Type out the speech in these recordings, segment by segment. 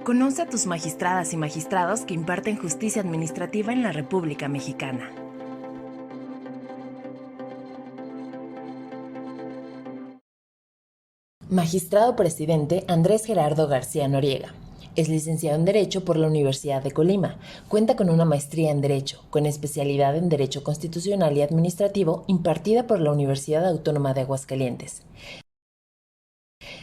Conoce a tus magistradas y magistrados que imparten justicia administrativa en la República Mexicana. Magistrado Presidente Andrés Gerardo García Noriega. Es licenciado en Derecho por la Universidad de Colima. Cuenta con una maestría en Derecho, con especialidad en Derecho Constitucional y Administrativo, impartida por la Universidad Autónoma de Aguascalientes.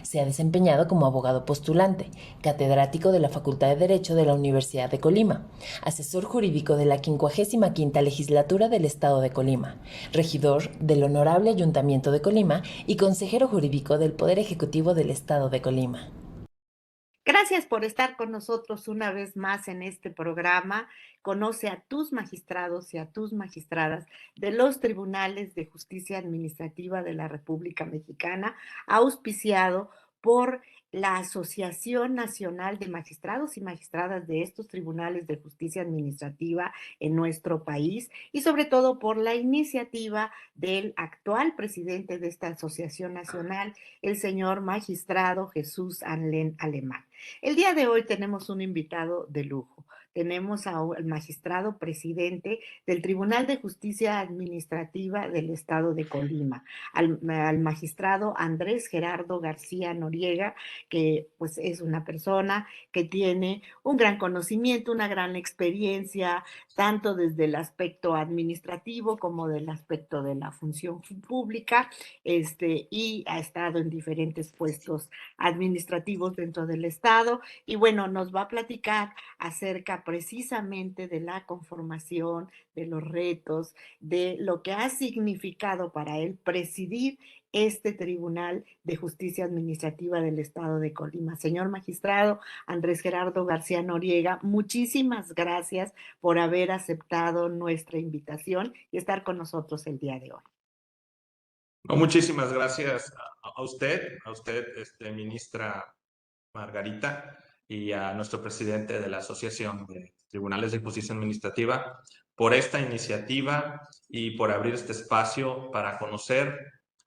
Se ha desempeñado como abogado postulante, catedrático de la Facultad de Derecho de la Universidad de Colima, asesor jurídico de la 55ª Legislatura del Estado de Colima, regidor del Honorable Ayuntamiento de Colima y consejero jurídico del Poder Ejecutivo del Estado de Colima. Gracias por estar con nosotros una vez más en este programa. Conoce a tus magistrados y a tus magistradas de los Tribunales de Justicia Administrativa de la República Mexicana, auspiciado por la Asociación Nacional de Magistrados y Magistradas de estos Tribunales de Justicia Administrativa en nuestro país y sobre todo por la iniciativa del actual presidente de esta Asociación Nacional, el señor magistrado Jesús Anlén Alemán. El día de hoy tenemos un invitado de lujo. Tenemos al magistrado presidente del Tribunal de Justicia Administrativa del Estado de Colima, al magistrado Andrés Gerardo García Noriega, que pues es una persona que tiene un gran conocimiento, una gran experiencia, tanto desde el aspecto administrativo como del aspecto de la función pública, y ha estado en diferentes puestos administrativos dentro del Estado. Y bueno, nos va a platicar acerca precisamente de la conformación, de los retos, de lo que ha significado para él presidir este Tribunal de Justicia Administrativa del Estado de Colima. Señor magistrado Andrés Gerardo García Noriega, muchísimas gracias por haber aceptado nuestra invitación y estar con nosotros el día de hoy. No, muchísimas gracias a usted, ministra Margarita, y a nuestro presidente de la Asociación de Tribunales de Justicia Administrativa por esta iniciativa y por abrir este espacio para conocer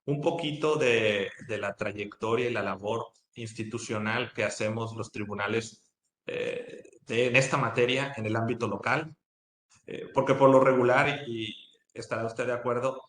un poquito de la trayectoria y la labor institucional que hacemos los tribunales en esta materia en el ámbito local, porque por lo regular, y estará usted de acuerdo,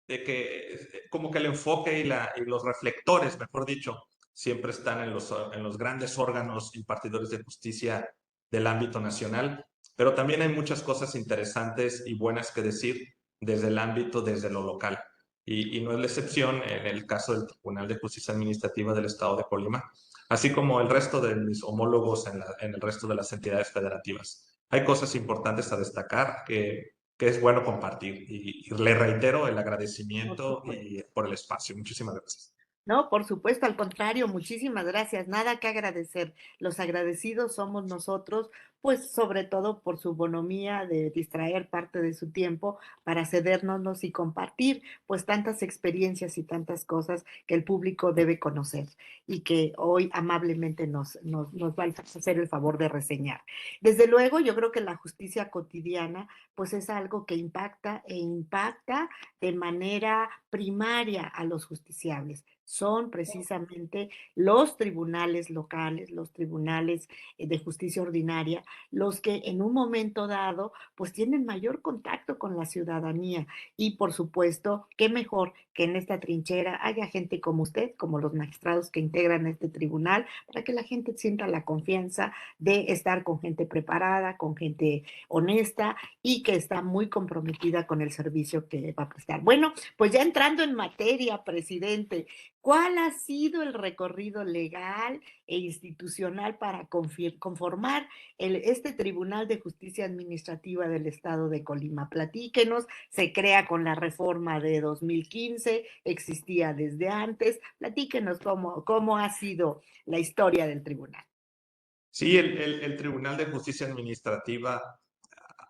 de que como que el enfoque y los reflectores, mejor dicho, siempre están en los grandes órganos impartidores de justicia del ámbito nacional, pero también hay muchas cosas interesantes y buenas que decir desde el ámbito, desde lo local. Y no es la excepción en el caso del Tribunal de Justicia Administrativa del Estado de Colima, así como el resto de mis homólogos en el resto de las entidades federativas. Hay cosas importantes a destacar que es bueno compartir. Y le reitero el agradecimiento por el espacio. Muchísimas gracias. No, por supuesto, al contrario, muchísimas gracias. Nada que agradecer. Los agradecidos somos nosotros, pues sobre todo por su bonomía de distraer parte de su tiempo para cedérnoslos y compartir pues tantas experiencias y tantas cosas que el público debe conocer y que hoy amablemente nos va a hacer el favor de reseñar. Desde luego, yo creo que la justicia cotidiana pues es algo que impacta e impacta de manera primaria a los justiciables. Son precisamente los tribunales locales, los tribunales de justicia ordinaria, los que en un momento dado pues tienen mayor contacto con la ciudadanía y por supuesto, qué mejor que en esta trinchera haya gente como usted, como los magistrados que integran este tribunal, para que la gente sienta la confianza de estar con gente preparada, con gente honesta y que está muy comprometida con el servicio que va a prestar. Bueno, pues ya entrando en materia, presidente, ¿cuál ha sido el recorrido legal e institucional para conformar este Tribunal de Justicia Administrativa del Estado de Colima? Platíquenos, se crea con la reforma de 2015, existía desde antes. Platíquenos cómo ha sido la historia del tribunal. Sí, el Tribunal de Justicia Administrativa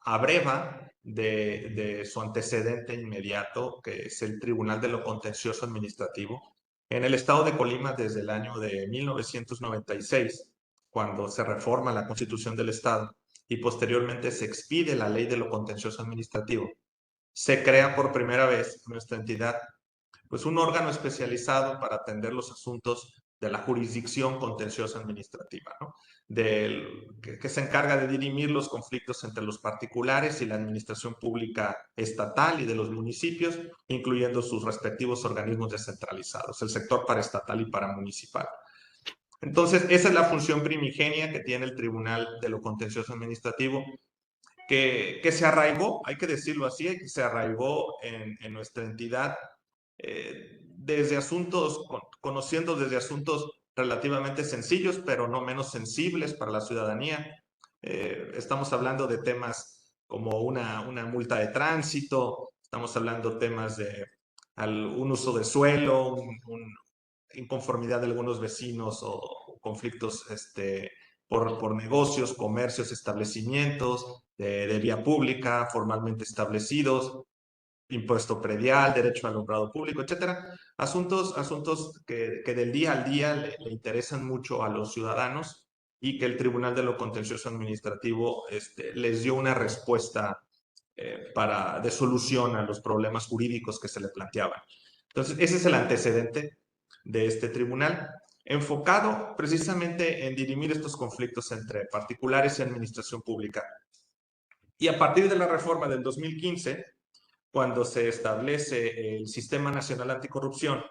abreva de su antecedente inmediato, que es el Tribunal de lo Contencioso Administrativo, en el Estado de Colima desde el año de 1996, cuando se reforma la Constitución del Estado y posteriormente se expide la Ley de lo Contencioso Administrativo. Se crea por primera vez nuestra entidad, pues un órgano especializado para atender los asuntos de la jurisdicción contenciosa administrativa, ¿no? Que se encarga de dirimir los conflictos entre los particulares y la administración pública estatal y de los municipios, incluyendo sus respectivos organismos descentralizados, el sector paraestatal y paramunicipal. Entonces, esa es la función primigenia que tiene el Tribunal de lo Contencioso Administrativo, que se arraigó, hay que decirlo así, que se arraigó en nuestra entidad desde asuntos, conociendo desde asuntos relativamente sencillos, pero no menos sensibles para la ciudadanía. Estamos hablando de temas como una multa de tránsito, estamos hablando de temas de un uso de suelo, inconformidad de algunos vecinos o conflictos por negocios, comercios, establecimientos de vía pública formalmente establecidos, impuesto predial, derecho al alumbrado público, etcétera. Asuntos que del día al día le interesan mucho a los ciudadanos y que el Tribunal de lo Contencioso Administrativo les dio una respuesta de solución a los problemas jurídicos que se le planteaban. Entonces, ese es el antecedente de este tribunal, enfocado precisamente en dirimir estos conflictos entre particulares y administración pública. Y a partir de la reforma del 2015, cuando se establece el Sistema Nacional Anticorrupción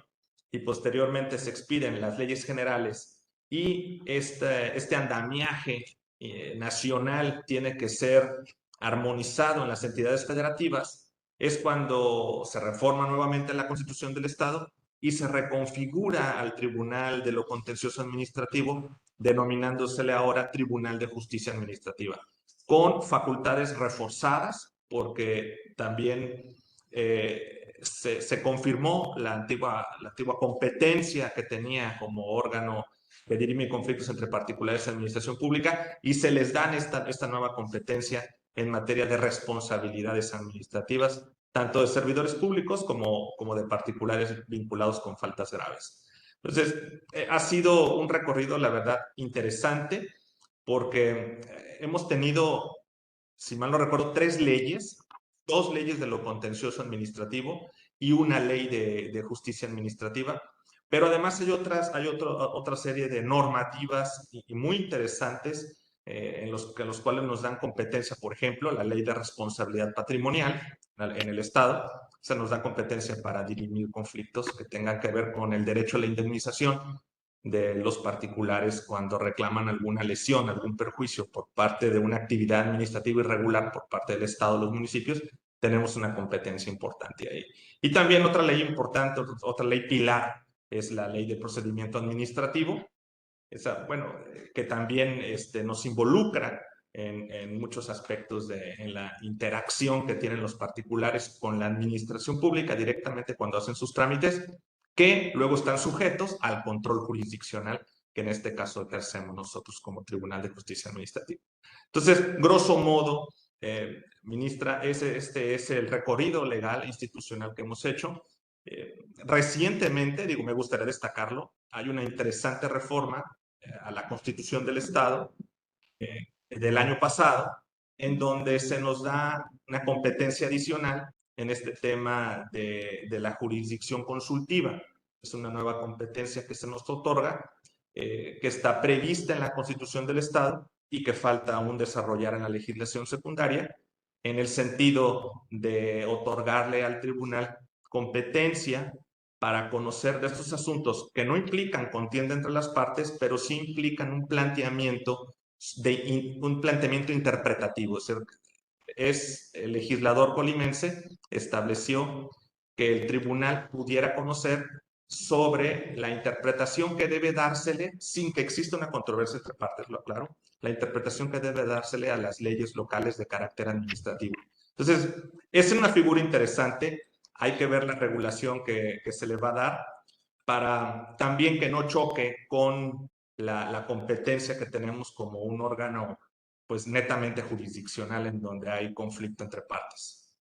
y posteriormente se expiden las leyes generales y este andamiaje nacional tiene que ser armonizado en las entidades federativas, es cuando se reforma nuevamente la Constitución del Estado y se reconfigura al Tribunal de lo Contencioso Administrativo, denominándosele ahora Tribunal de Justicia Administrativa, con facultades reforzadas, porque también se confirmó la antigua competencia que tenía como órgano que dirime conflictos entre particulares y administración pública, y se les dan esta nueva competencia en materia de responsabilidades administrativas, tanto de servidores públicos como de particulares vinculados con faltas graves. Entonces, ha sido un recorrido, la verdad, interesante, porque hemos tenido, si mal no recuerdo, 3 leyes, 2 leyes de lo contencioso administrativo y una ley de justicia administrativa, pero además hay otra serie de normativas y muy interesantes en los cuales nos dan competencia, por ejemplo, la ley de responsabilidad patrimonial en el Estado, se nos da competencia para dirimir conflictos que tengan que ver con el derecho a la indemnización de los particulares cuando reclaman alguna lesión, algún perjuicio por parte de una actividad administrativa irregular por parte del Estado o los municipios, tenemos una competencia importante ahí. Y también otra ley importante, otra ley pilar, es la ley de procedimiento administrativo, bueno, que también nos involucra en muchos aspectos en la interacción que tienen los particulares con la administración pública directamente cuando hacen sus trámites, que luego están sujetos al control jurisdiccional, que en este caso ejercemos nosotros como Tribunal de Justicia Administrativa. Entonces, grosso modo, ministra, este es el recorrido legal e institucional que hemos hecho. Recientemente, me gustaría destacarlo, hay una interesante reforma a la Constitución del Estado del año pasado, en donde se nos da una competencia adicional en este tema de la jurisdicción consultiva. Es una nueva competencia que se nos otorga, que está prevista en la Constitución del Estado y que falta aún desarrollar en la legislación secundaria, en el sentido de otorgarle al tribunal competencia para conocer de estos asuntos que no implican contienda entre las partes, pero sí implican un planteamiento interpretativo. El legislador colimense estableció que el tribunal pudiera conocer sobre la interpretación que debe dársele, sin que exista una controversia entre partes, lo aclaro, la interpretación que debe dársele a las leyes locales de carácter administrativo. Entonces, es una figura interesante, hay que ver la regulación que se le va a dar para también que no choque con la competencia que tenemos como un órgano pues netamente jurisdiccional en donde hay conflicto entre partes.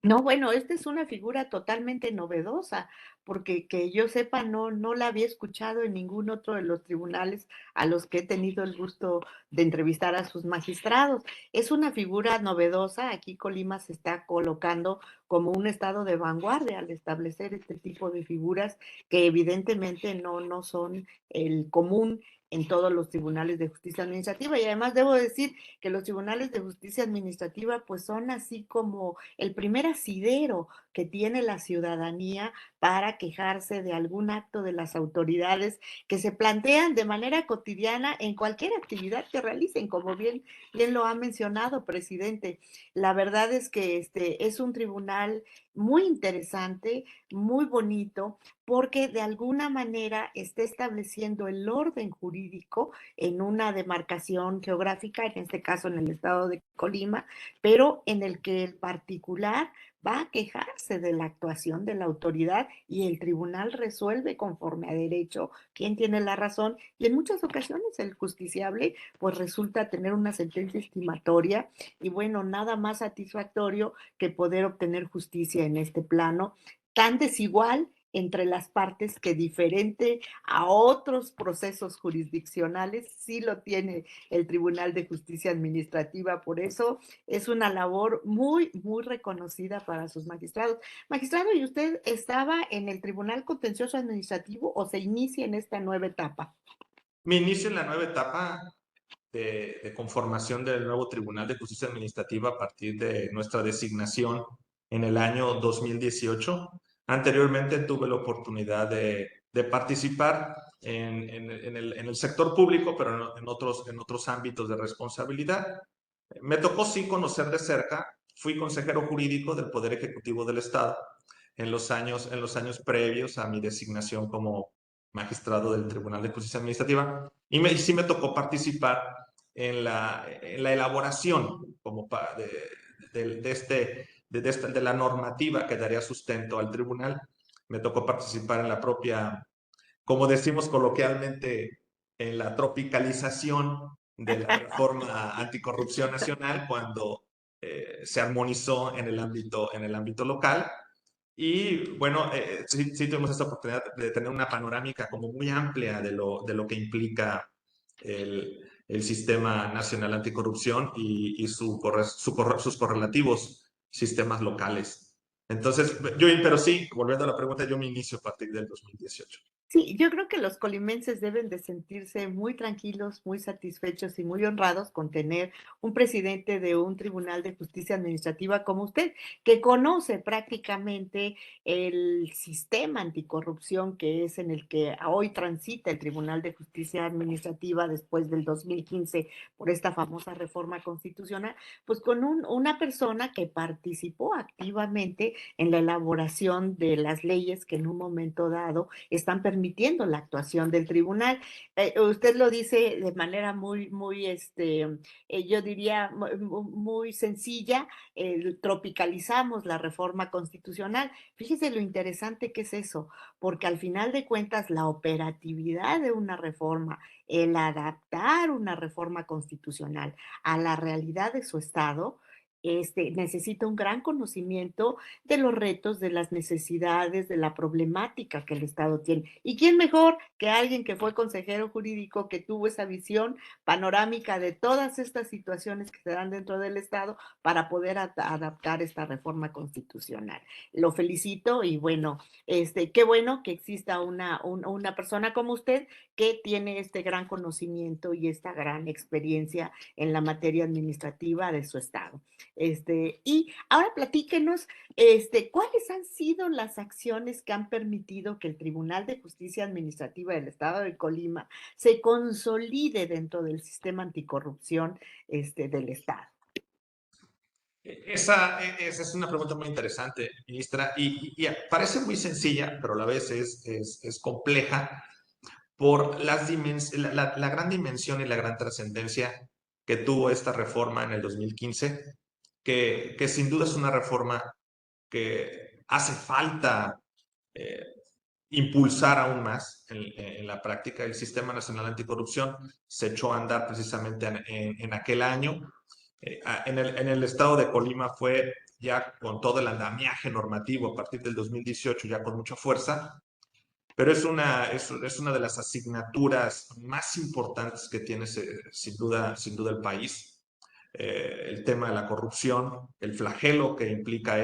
No, bueno, esta es una figura totalmente novedosa, porque que yo sepa, no la había escuchado en ningún otro de los tribunales a los que he tenido el gusto de entrevistar a sus magistrados. Es una figura novedosa, aquí Colima se está colocando como un estado de vanguardia al establecer este tipo de figuras que evidentemente no son el común en todos los tribunales de justicia administrativa. Y además debo decir que los tribunales de justicia administrativa pues son así como el primer asidero que tiene la ciudadanía para quejarse de algún acto de las autoridades que se plantean de manera cotidiana en cualquier actividad que realicen, como bien lo ha mencionado, presidente. La verdad es que es un tribunal muy interesante, muy bonito, porque de alguna manera está estableciendo el orden jurídico en una demarcación geográfica, en este caso en el estado de Colima, pero en el que el particular va a quejarse de la actuación de la autoridad y el tribunal resuelve conforme a derecho quién tiene la razón y en muchas ocasiones el justiciable pues resulta tener una sentencia estimatoria y bueno, nada más satisfactorio que poder obtener justicia en este plano tan desigual entre las partes que diferente a otros procesos jurisdiccionales sí lo tiene el Tribunal de Justicia Administrativa. Por eso es una labor muy reconocida para sus magistrados. Magistrado, ¿y usted estaba en el Tribunal Contencioso Administrativo o se inicia en esta nueva etapa? Mi inicio en la nueva etapa de conformación del nuevo Tribunal de Justicia Administrativa a partir de nuestra designación en el año 2018. Anteriormente tuve la oportunidad de participar en el sector público, pero en otros ámbitos de responsabilidad. Me tocó sí conocer de cerca, fui consejero jurídico del Poder Ejecutivo del Estado en los años previos a mi designación como magistrado del Tribunal de Justicia Administrativa y sí me tocó participar en la elaboración como de la normativa que daría sustento al tribunal. Me tocó participar en la propia, como decimos coloquialmente, en la tropicalización de la reforma anticorrupción nacional cuando se armonizó en el ámbito local. Y bueno, sí tuvimos esta oportunidad de tener una panorámica como muy amplia de lo que implica el Sistema Nacional Anticorrupción y sus correlativos sistemas locales. Entonces, pero sí, volviendo a la pregunta, yo me inicio a partir del 2018. Sí, yo creo que los colimenses deben de sentirse muy tranquilos, muy satisfechos y muy honrados con tener un presidente de un tribunal de justicia administrativa como usted, que conoce prácticamente el sistema anticorrupción que es en el que hoy transita el Tribunal de Justicia Administrativa después del 2015 por esta famosa reforma constitucional, pues con una persona que participó activamente en la elaboración de las leyes que en un momento dado están permitiendo la actuación del tribunal. Usted lo dice de manera yo diría, muy sencilla, tropicalizamos la reforma constitucional. Fíjese lo interesante que es eso, porque al final de cuentas la operatividad de una reforma, el adaptar una reforma constitucional a la realidad de su estado, necesita un gran conocimiento de los retos, de las necesidades, de la problemática que el Estado tiene. ¿Y quién mejor que alguien que fue consejero jurídico, que tuvo esa visión panorámica de todas estas situaciones que se dan dentro del Estado para poder adaptar esta reforma constitucional? Lo felicito y bueno, qué bueno que exista una persona como usted que tiene este gran conocimiento y esta gran experiencia en la materia administrativa de su Estado. Y ahora platíquenos ¿cuáles han sido las acciones que han permitido que el Tribunal de Justicia Administrativa del Estado de Colima se consolide dentro del sistema anticorrupción del Estado? Esa es una pregunta muy interesante, ministra, y parece muy sencilla, pero a la vez es compleja por la gran dimensión y la gran trascendencia que tuvo esta reforma en el 2015, que sin duda es una reforma que hace falta eh, impulsar aún más en la práctica. El Sistema Nacional Anticorrupción se echó a andar precisamente en aquel año. En el estado de Colima fue ya con todo el andamiaje normativo a partir del 2018, ya con mucha fuerza, pero es una de las asignaturas más importantes que tiene sin duda el país. El tema de la corrupción, el flagelo que implica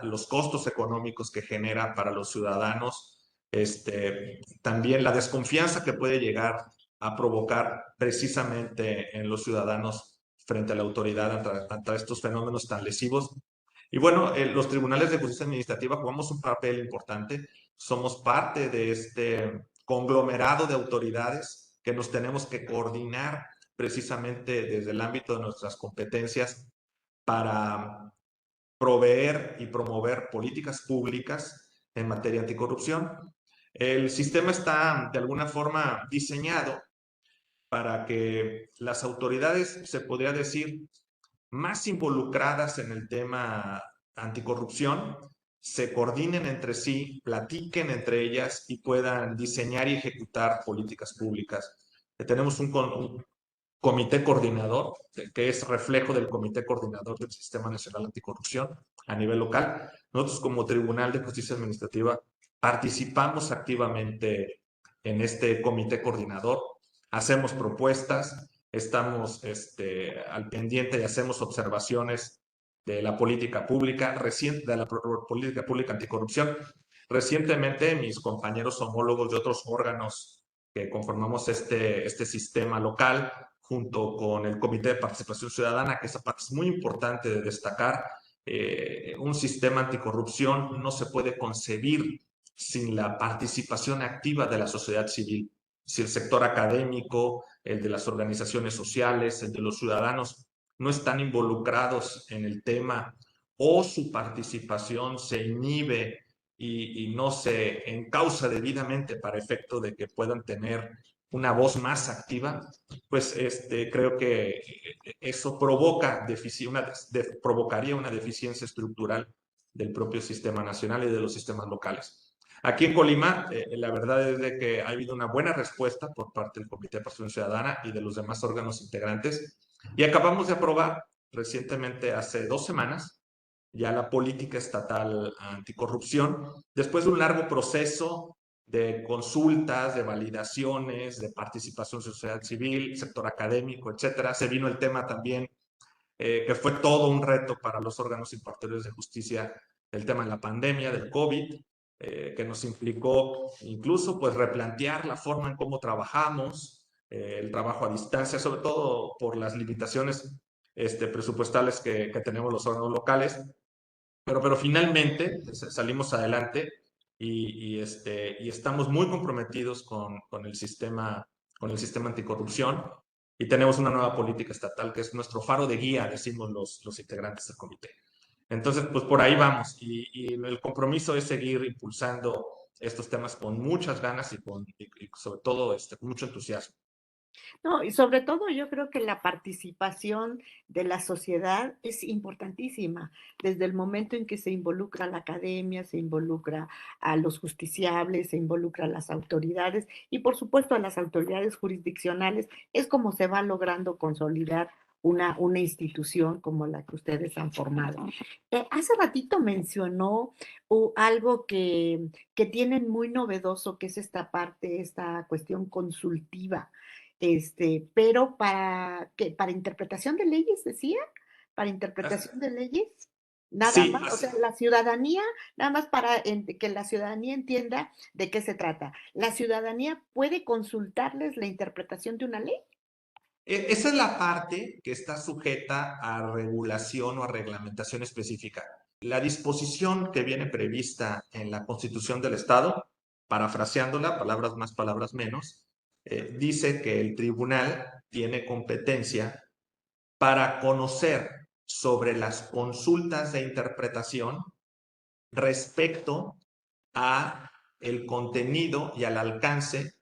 los costos económicos que genera para los ciudadanos, también la desconfianza que puede llegar a provocar precisamente en los ciudadanos frente a la autoridad ante estos fenómenos tan lesivos. Y bueno, los tribunales de justicia administrativa jugamos un papel importante. Somos parte de este conglomerado de autoridades que nos tenemos que coordinar precisamente desde el ámbito de nuestras competencias para proveer y promover políticas públicas en materia anticorrupción. El sistema está de alguna forma diseñado para que las autoridades, se podría decir, más involucradas en el tema anticorrupción, se coordinen entre sí, platiquen entre ellas y puedan diseñar y ejecutar políticas públicas. Tenemos un comité coordinador, que es reflejo del comité coordinador del Sistema Nacional Anticorrupción a nivel local. Nosotros como Tribunal de Justicia Administrativa participamos activamente en este comité coordinador, hacemos propuestas, estamos al pendiente y hacemos observaciones de la política pública, de la política pública anticorrupción. Recientemente mis compañeros homólogos de otros órganos que conformamos este sistema local, junto con el Comité de Participación Ciudadana, que esa parte es muy importante de destacar. Un sistema anticorrupción no se puede concebir sin la participación activa de la sociedad civil. Si el sector académico, el de las organizaciones sociales, el de los ciudadanos no están involucrados en el tema o su participación se inhibe y no se encausa debidamente para efecto de que puedan tener una voz más activa, pues creo que eso provocaría una deficiencia estructural del propio sistema nacional y de los sistemas locales. Aquí en Colima, la verdad es de que ha habido una buena respuesta por parte del Comité de Participación Ciudadana y de los demás órganos integrantes, y acabamos de aprobar recientemente, hace 2 semanas, ya la política estatal anticorrupción, después de un largo proceso de consultas, de validaciones, de participación de sociedad civil, sector académico, etcétera. Se vino el tema también, que fue todo un reto para los órganos impartidores de justicia, el tema de la pandemia, del COVID, que nos implicó incluso pues replantear la forma en cómo trabajamos, el trabajo a distancia, sobre todo por las limitaciones presupuestales que tenemos los órganos locales, pero finalmente salimos adelante y estamos muy comprometidos con el sistema anticorrupción, y tenemos una nueva política estatal que es nuestro faro de guía, decimos los integrantes del comité. Entonces, pues por ahí vamos, y el compromiso es seguir impulsando estos temas con muchas ganas y sobre todo con mucho entusiasmo. No, y sobre todo yo creo que la participación de la sociedad es importantísima. Desde el momento en que se involucra a la academia, se involucra a los justiciables, se involucra a las autoridades y por supuesto a las autoridades jurisdiccionales, es como se va logrando consolidar una institución como la que ustedes han formado. Hace ratito mencionó algo que tienen muy novedoso, que es esta parte, esta cuestión consultiva. Pero para interpretación de leyes, decía, para interpretación de leyes, nada Sí, más, o sea, la ciudadanía, nada más para que la ciudadanía entienda de qué se trata. ¿La ciudadanía puede consultarles la interpretación de una ley? Esa es la parte que está sujeta a regulación o a reglamentación específica. La disposición que viene prevista en la Constitución del Estado, parafraseándola, palabras más, palabras menos, dice que el tribunal tiene competencia para conocer sobre las consultas de interpretación respecto a el contenido y al alcance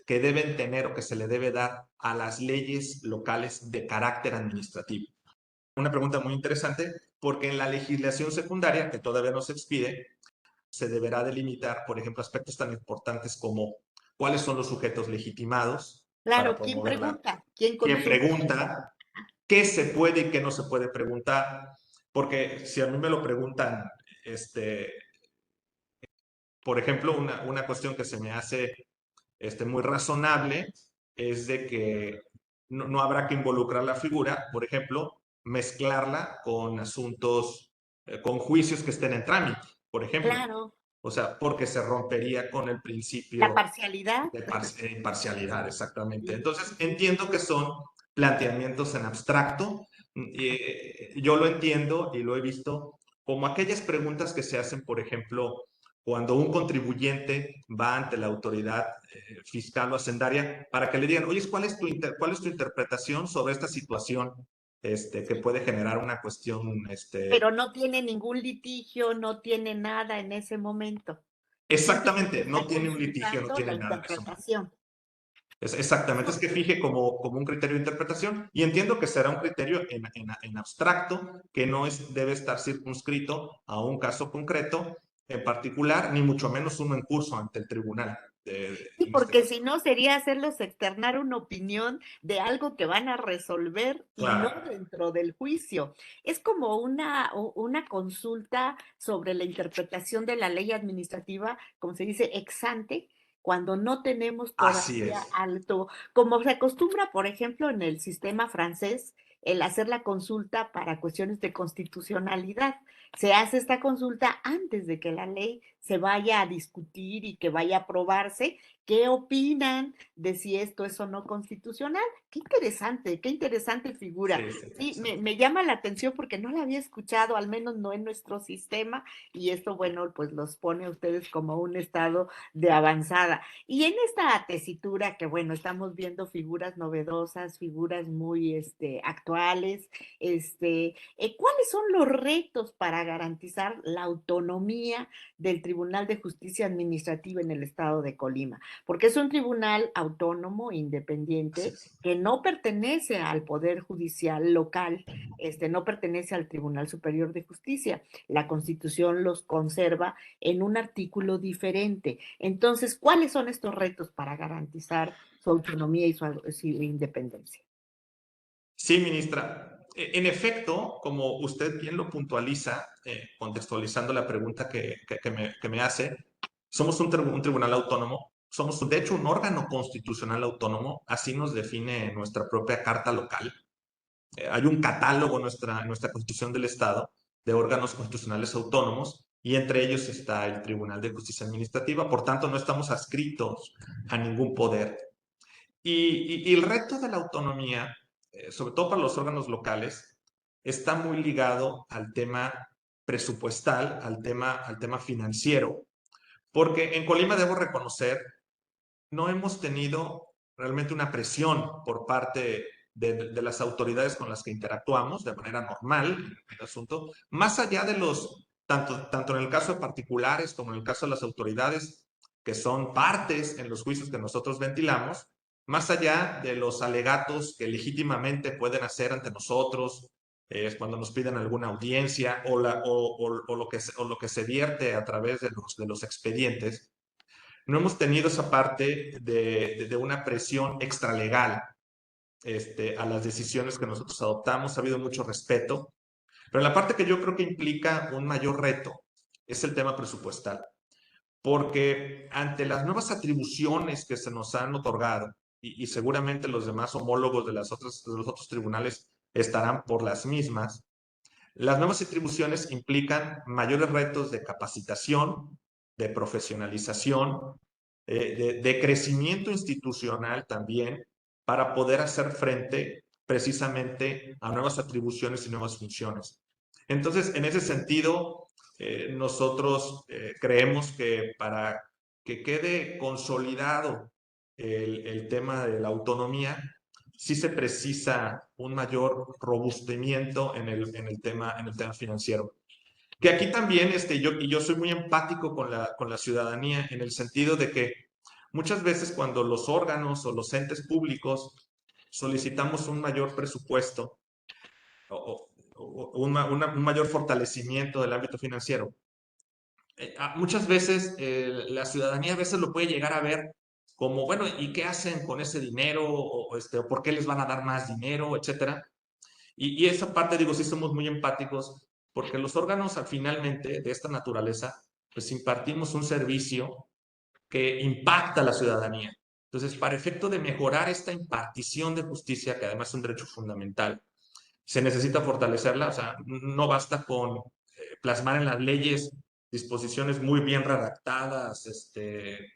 que deben tener o que se le debe dar a las leyes locales de carácter administrativo. Una pregunta muy interesante, porque en la legislación secundaria, que todavía no se expide, se deberá delimitar, por ejemplo, aspectos tan importantes como cuáles son los sujetos legitimados para Claro, ¿quién promoverla, pregunta? ¿Quién quién consulta? pregunta, qué se puede y qué no se puede preguntar. porque si a mí me lo preguntan, por ejemplo, una cuestión que se me hace muy razonable es de que no habrá que involucrar la figura, por ejemplo, mezclarla con asuntos, con juicios que estén en trámite, por ejemplo. Claro, O sea, porque se rompería con el la principio parcialidad. de imparcialidad, exactamente. Sí, Entonces, sí, sí. entiendo que son planteamientos en abstracto. Yo lo entiendo y lo he visto como aquellas preguntas que se hacen, por ejemplo, cuando un contribuyente va ante la autoridad fiscal o hacendaria para que le digan, oye, ¿cuál es tu interpretación sobre esta situación que Sí. puede generar una cuestión? Pero no tiene ningún litigio, no tiene nada en ese momento. Simplemente Exactamente, no está tiene un litigio, no consultando la tiene nada en ese momento. interpretación. Exactamente, es Eso, que fije como un criterio de interpretación y entiendo que será un criterio en abstracto que no debe estar circunscrito a un caso concreto en particular, ni mucho menos uno en curso ante el tribunal, sí, en este porque caso. si no sería hacerlos externar una opinión de algo que van a resolver y no Claro, dentro del juicio. Es como una consulta sobre la interpretación de la ley administrativa, como se dice, ex ante, cuando no tenemos así todavía es. alto, como se acostumbra, por ejemplo, en el sistema francés, el hacer la consulta para cuestiones de constitucionalidad. Se hace esta consulta antes de que la ley se vaya a discutir y que vaya a aprobarse. ¿Qué opinan de si esto es o no constitucional? Qué interesante figura. Sí, es Sí, interesante. me llama la atención porque no la había escuchado, al menos no en nuestro sistema, y esto, bueno, pues los pone a ustedes como un estado de avanzada. Y en esta tesitura que, bueno, estamos viendo figuras novedosas, figuras muy actuales, ¿cuáles son los retos para garantizar la autonomía del Tribunal de Justicia Administrativa en el estado de Colima? Porque es un tribunal autónomo, Así independiente, es. que no pertenece al Poder Judicial local, no pertenece al Tribunal Superior de Justicia. La Constitución los conserva en un artículo diferente. Entonces, ¿cuáles son estos retos para garantizar su autonomía y su independencia? Sí, ministra. En efecto, como usted bien lo puntualiza, contextualizando la pregunta que me hace, somos un tribunal autónomo, somos de hecho un órgano constitucional autónomo, así nos define nuestra propia carta local. Hay un catálogo en nuestra Constitución del Estado de órganos constitucionales autónomos y entre ellos está el Tribunal de Justicia Administrativa, por tanto no estamos adscritos a ningún poder. Y el reto de la autonomía, sobre todo para los órganos locales, está muy ligado al tema presupuestal, al tema financiero, porque en Colima debo reconocer, no hemos tenido realmente una presión por parte de las autoridades con las que interactuamos de manera normal en el asunto, más allá de tanto en el caso de particulares como en el caso de las autoridades que son partes en los juicios que nosotros ventilamos, más allá de los alegatos que legítimamente pueden hacer ante nosotros, es cuando nos piden alguna audiencia o lo que se vierte a través de los expedientes, no hemos tenido esa parte de una presión extralegal a las decisiones que nosotros adoptamos. Ha habido mucho respeto, pero la parte que yo creo que implica un mayor reto es el tema presupuestal, porque ante las nuevas atribuciones que se nos han otorgado, y seguramente los demás homólogos de los otros tribunales estarán por las mismas, las nuevas atribuciones implican mayores retos de capacitación, de profesionalización, de crecimiento institucional también, para poder hacer frente precisamente a nuevas atribuciones y nuevas funciones. Entonces, en ese sentido, nosotros creemos que para que quede consolidado el tema de la autonomía, sí se precisa un mayor robustecimiento en el tema financiero. Que aquí también, yo soy muy empático con la ciudadanía en el sentido de que muchas veces cuando los órganos o los entes públicos solicitamos un mayor presupuesto o un mayor fortalecimiento del ámbito financiero, muchas veces la ciudadanía a veces lo puede llegar a ver como, bueno, ¿y qué hacen con ese dinero? O ¿por qué les van a dar más dinero? Etcétera. Y esa parte, digo, sí somos muy empáticos porque los órganos finalmente de esta naturaleza, pues impartimos un servicio que impacta a la ciudadanía. Entonces, para efecto de mejorar esta impartición de justicia, que además es un derecho fundamental, se necesita fortalecerla, o sea, no basta con plasmar en las leyes disposiciones muy bien redactadas, que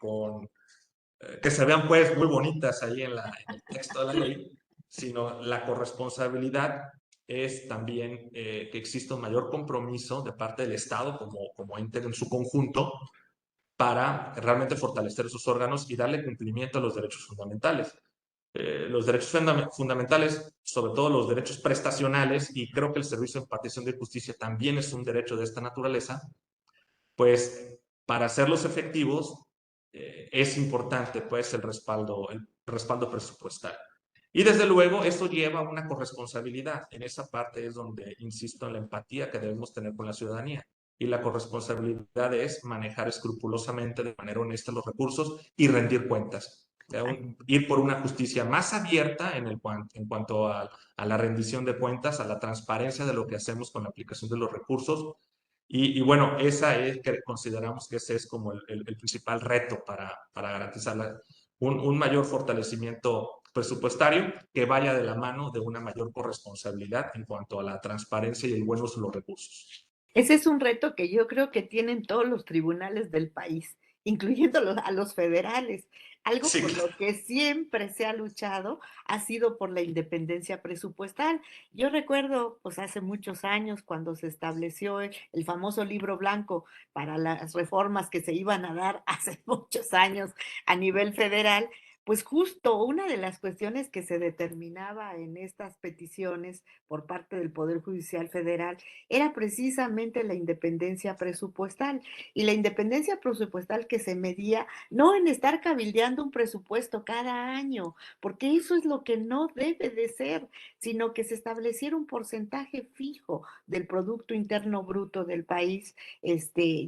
se vean pues muy bonitas ahí en el texto de la ley, sino la corresponsabilidad es también que exista un mayor compromiso de parte del Estado como ente en su conjunto para realmente fortalecer sus órganos y darle cumplimiento a los derechos fundamentales. Los derechos fundamentales, sobre todo los derechos prestacionales, y creo que el servicio de impartición de justicia también es un derecho de esta naturaleza, pues para hacerlos efectivos es importante pues el respaldo presupuestal. Y desde luego eso lleva a una corresponsabilidad. En esa parte es donde insisto en la empatía que debemos tener con la ciudadanía. Y la corresponsabilidad es manejar escrupulosamente, de manera honesta, los recursos y rendir cuentas. Ir por una justicia más abierta en cuanto a la rendición de cuentas, a la transparencia de lo que hacemos con la aplicación de los recursos. Y bueno, esa es que consideramos que ese es como el principal reto para garantizar un mayor fortalecimiento presupuestario que vaya de la mano de una mayor corresponsabilidad en cuanto a la transparencia y el buen uso de los recursos. Ese es un reto que yo creo que tienen todos los tribunales del país, incluyendo a los federales. Algo Sí, por lo que siempre se ha luchado ha sido por la independencia presupuestal. Yo recuerdo, pues hace muchos años, cuando se estableció el famoso libro blanco para las reformas que se iban a dar hace muchos años a nivel federal, pues justo una de las cuestiones que se determinaba en estas peticiones por parte del Poder Judicial Federal era precisamente la independencia presupuestal. Y la independencia presupuestal que se medía no en estar cabildeando un presupuesto cada año, porque eso es lo que no debe de ser, sino que se estableciera un porcentaje fijo del Producto Interno Bruto del país,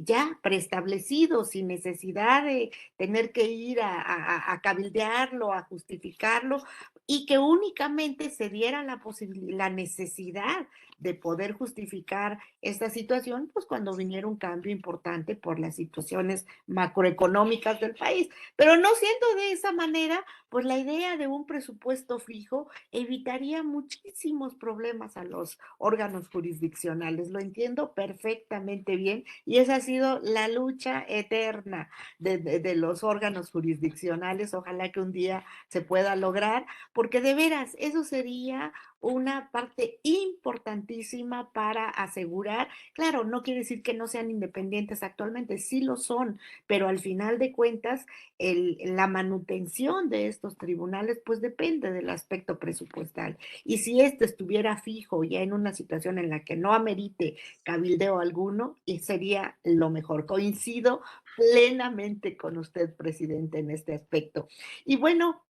ya preestablecido, sin necesidad de tener que ir a cabildearlo, a justificarlo, y que únicamente se diera la necesidad de poder justificar esta situación, pues cuando viniera un cambio importante por las situaciones macroeconómicas del país. Pero no siendo de esa manera, pues la idea de un presupuesto fijo evitaría muchísimos problemas a los órganos jurisdiccionales. Lo entiendo perfectamente bien y esa ha sido la lucha eterna de los órganos jurisdiccionales. Ojalá que un día se pueda lograr, porque de veras, eso sería una parte importantísima para asegurar, claro, no quiere decir que no sean independientes actualmente, sí lo son, pero al final de cuentas, la manutención de estos tribunales, pues depende del aspecto presupuestal. Y si este estuviera fijo ya en una situación en la que no amerite cabildeo alguno, y sería lo mejor. Coincido plenamente con usted, presidente, en este aspecto. Y bueno,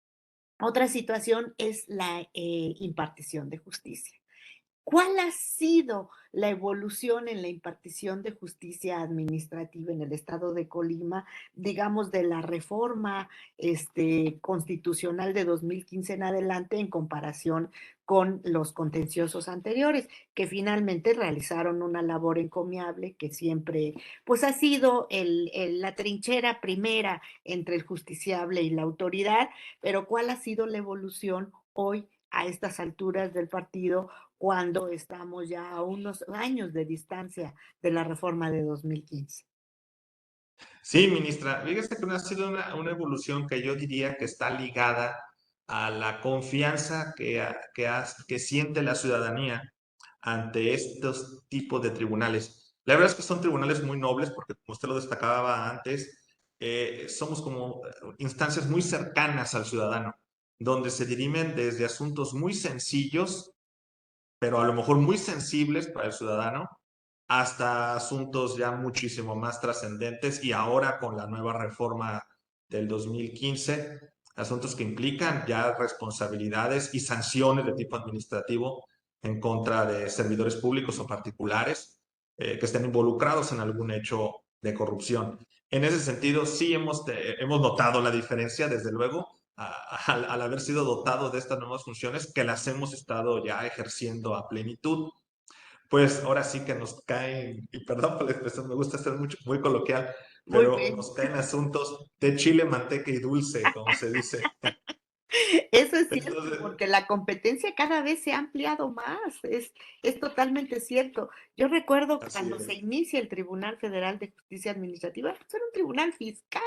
otra situación es la impartición de justicia. ¿Cuál ha sido la evolución en la impartición de justicia administrativa en el estado de Colima, digamos, de la reforma constitucional de 2015 en adelante en comparación con los contenciosos anteriores, que finalmente realizaron una labor encomiable que siempre, pues ha sido la trinchera primera entre el justiciable y la autoridad, pero cuál ha sido la evolución hoy a estas alturas del partido cuando estamos ya a unos años de distancia de la reforma de 2015? sí, ministra, fíjese que ha sido una evolución que yo diría que está ligada a la confianza que siente la ciudadanía ante estos tipos de tribunales. La verdad es que son tribunales muy nobles porque, como usted lo destacaba antes, somos como instancias muy cercanas al ciudadano, donde se dirimen desde asuntos muy sencillos, pero a lo mejor muy sensibles para el ciudadano, hasta asuntos ya muchísimo más trascendentes y ahora con la nueva reforma del 2015, asuntos que implican ya responsabilidades y sanciones de tipo administrativo en contra de servidores públicos o particulares que estén involucrados en algún hecho de corrupción. En ese sentido, sí hemos notado la diferencia, desde luego, al haber sido dotado de estas nuevas funciones que las hemos estado ya ejerciendo a plenitud. pues ahora sí que nos caen, y perdón por la expresión, me gusta ser mucho, muy coloquial, Muy pero bien. nos caen asuntos de chile, manteca y dulce, como se dice. Eso es cierto, Entonces, porque la competencia cada vez se ha ampliado más, es totalmente cierto. Yo recuerdo así cuando se es, inicia el Tribunal Federal de Justicia Administrativa, pues era un tribunal fiscal,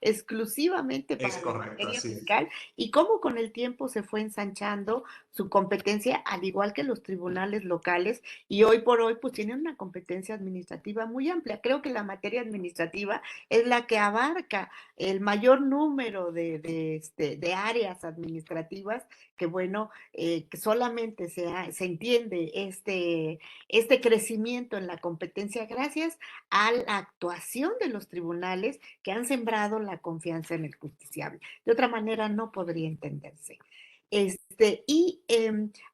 exclusivamente es para la correcto, materia así es. fiscal, y cómo con el tiempo se fue ensanchando su competencia, al igual que los tribunales locales, y hoy por hoy pues tienen una competencia administrativa muy amplia. Creo que la materia administrativa es la que abarca el mayor número de áreas administrativas, que bueno, que solamente se entiende este crecimiento en la competencia gracias a la actuación de los tribunales que han sembrado la confianza en el justiciable. De otra manera no podría entenderse.